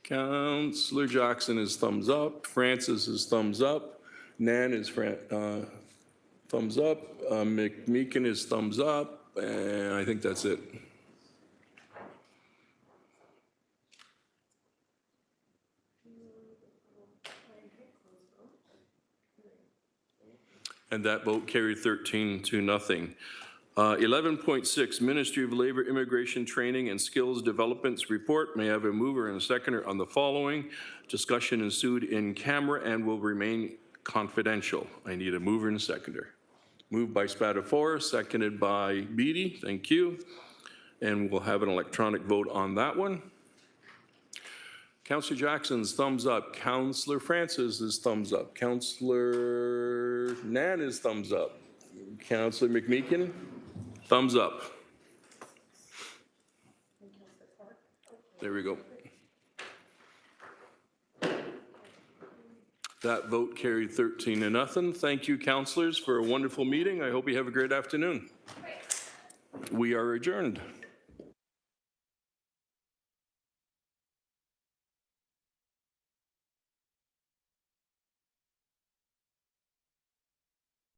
S2: Councillor Jackson is thumbs up. Francis is thumbs up. Nan is thumbs up. McMeekin is thumbs up. And I think that's it. And that vote carried 13 to nothing. 11.6, Ministry of Labor, Immigration, Training and Skills Developments Report. May I have a mover and a seconder on the following? Discussion ensued in camera and will remain confidential. I need a mover and a seconder. Moved by Spatafor, seconded by Beatty. Thank you. And we'll have an electronic vote on that one. Councillor Jackson's thumbs up. Councillor Francis is thumbs up. Councillor Nan is thumbs up. Councillor McMeekin, thumbs up. There we go. That vote carried 13 to nothing. Thank you, councillors, for a wonderful meeting. I hope you have a great afternoon. We are adjourned.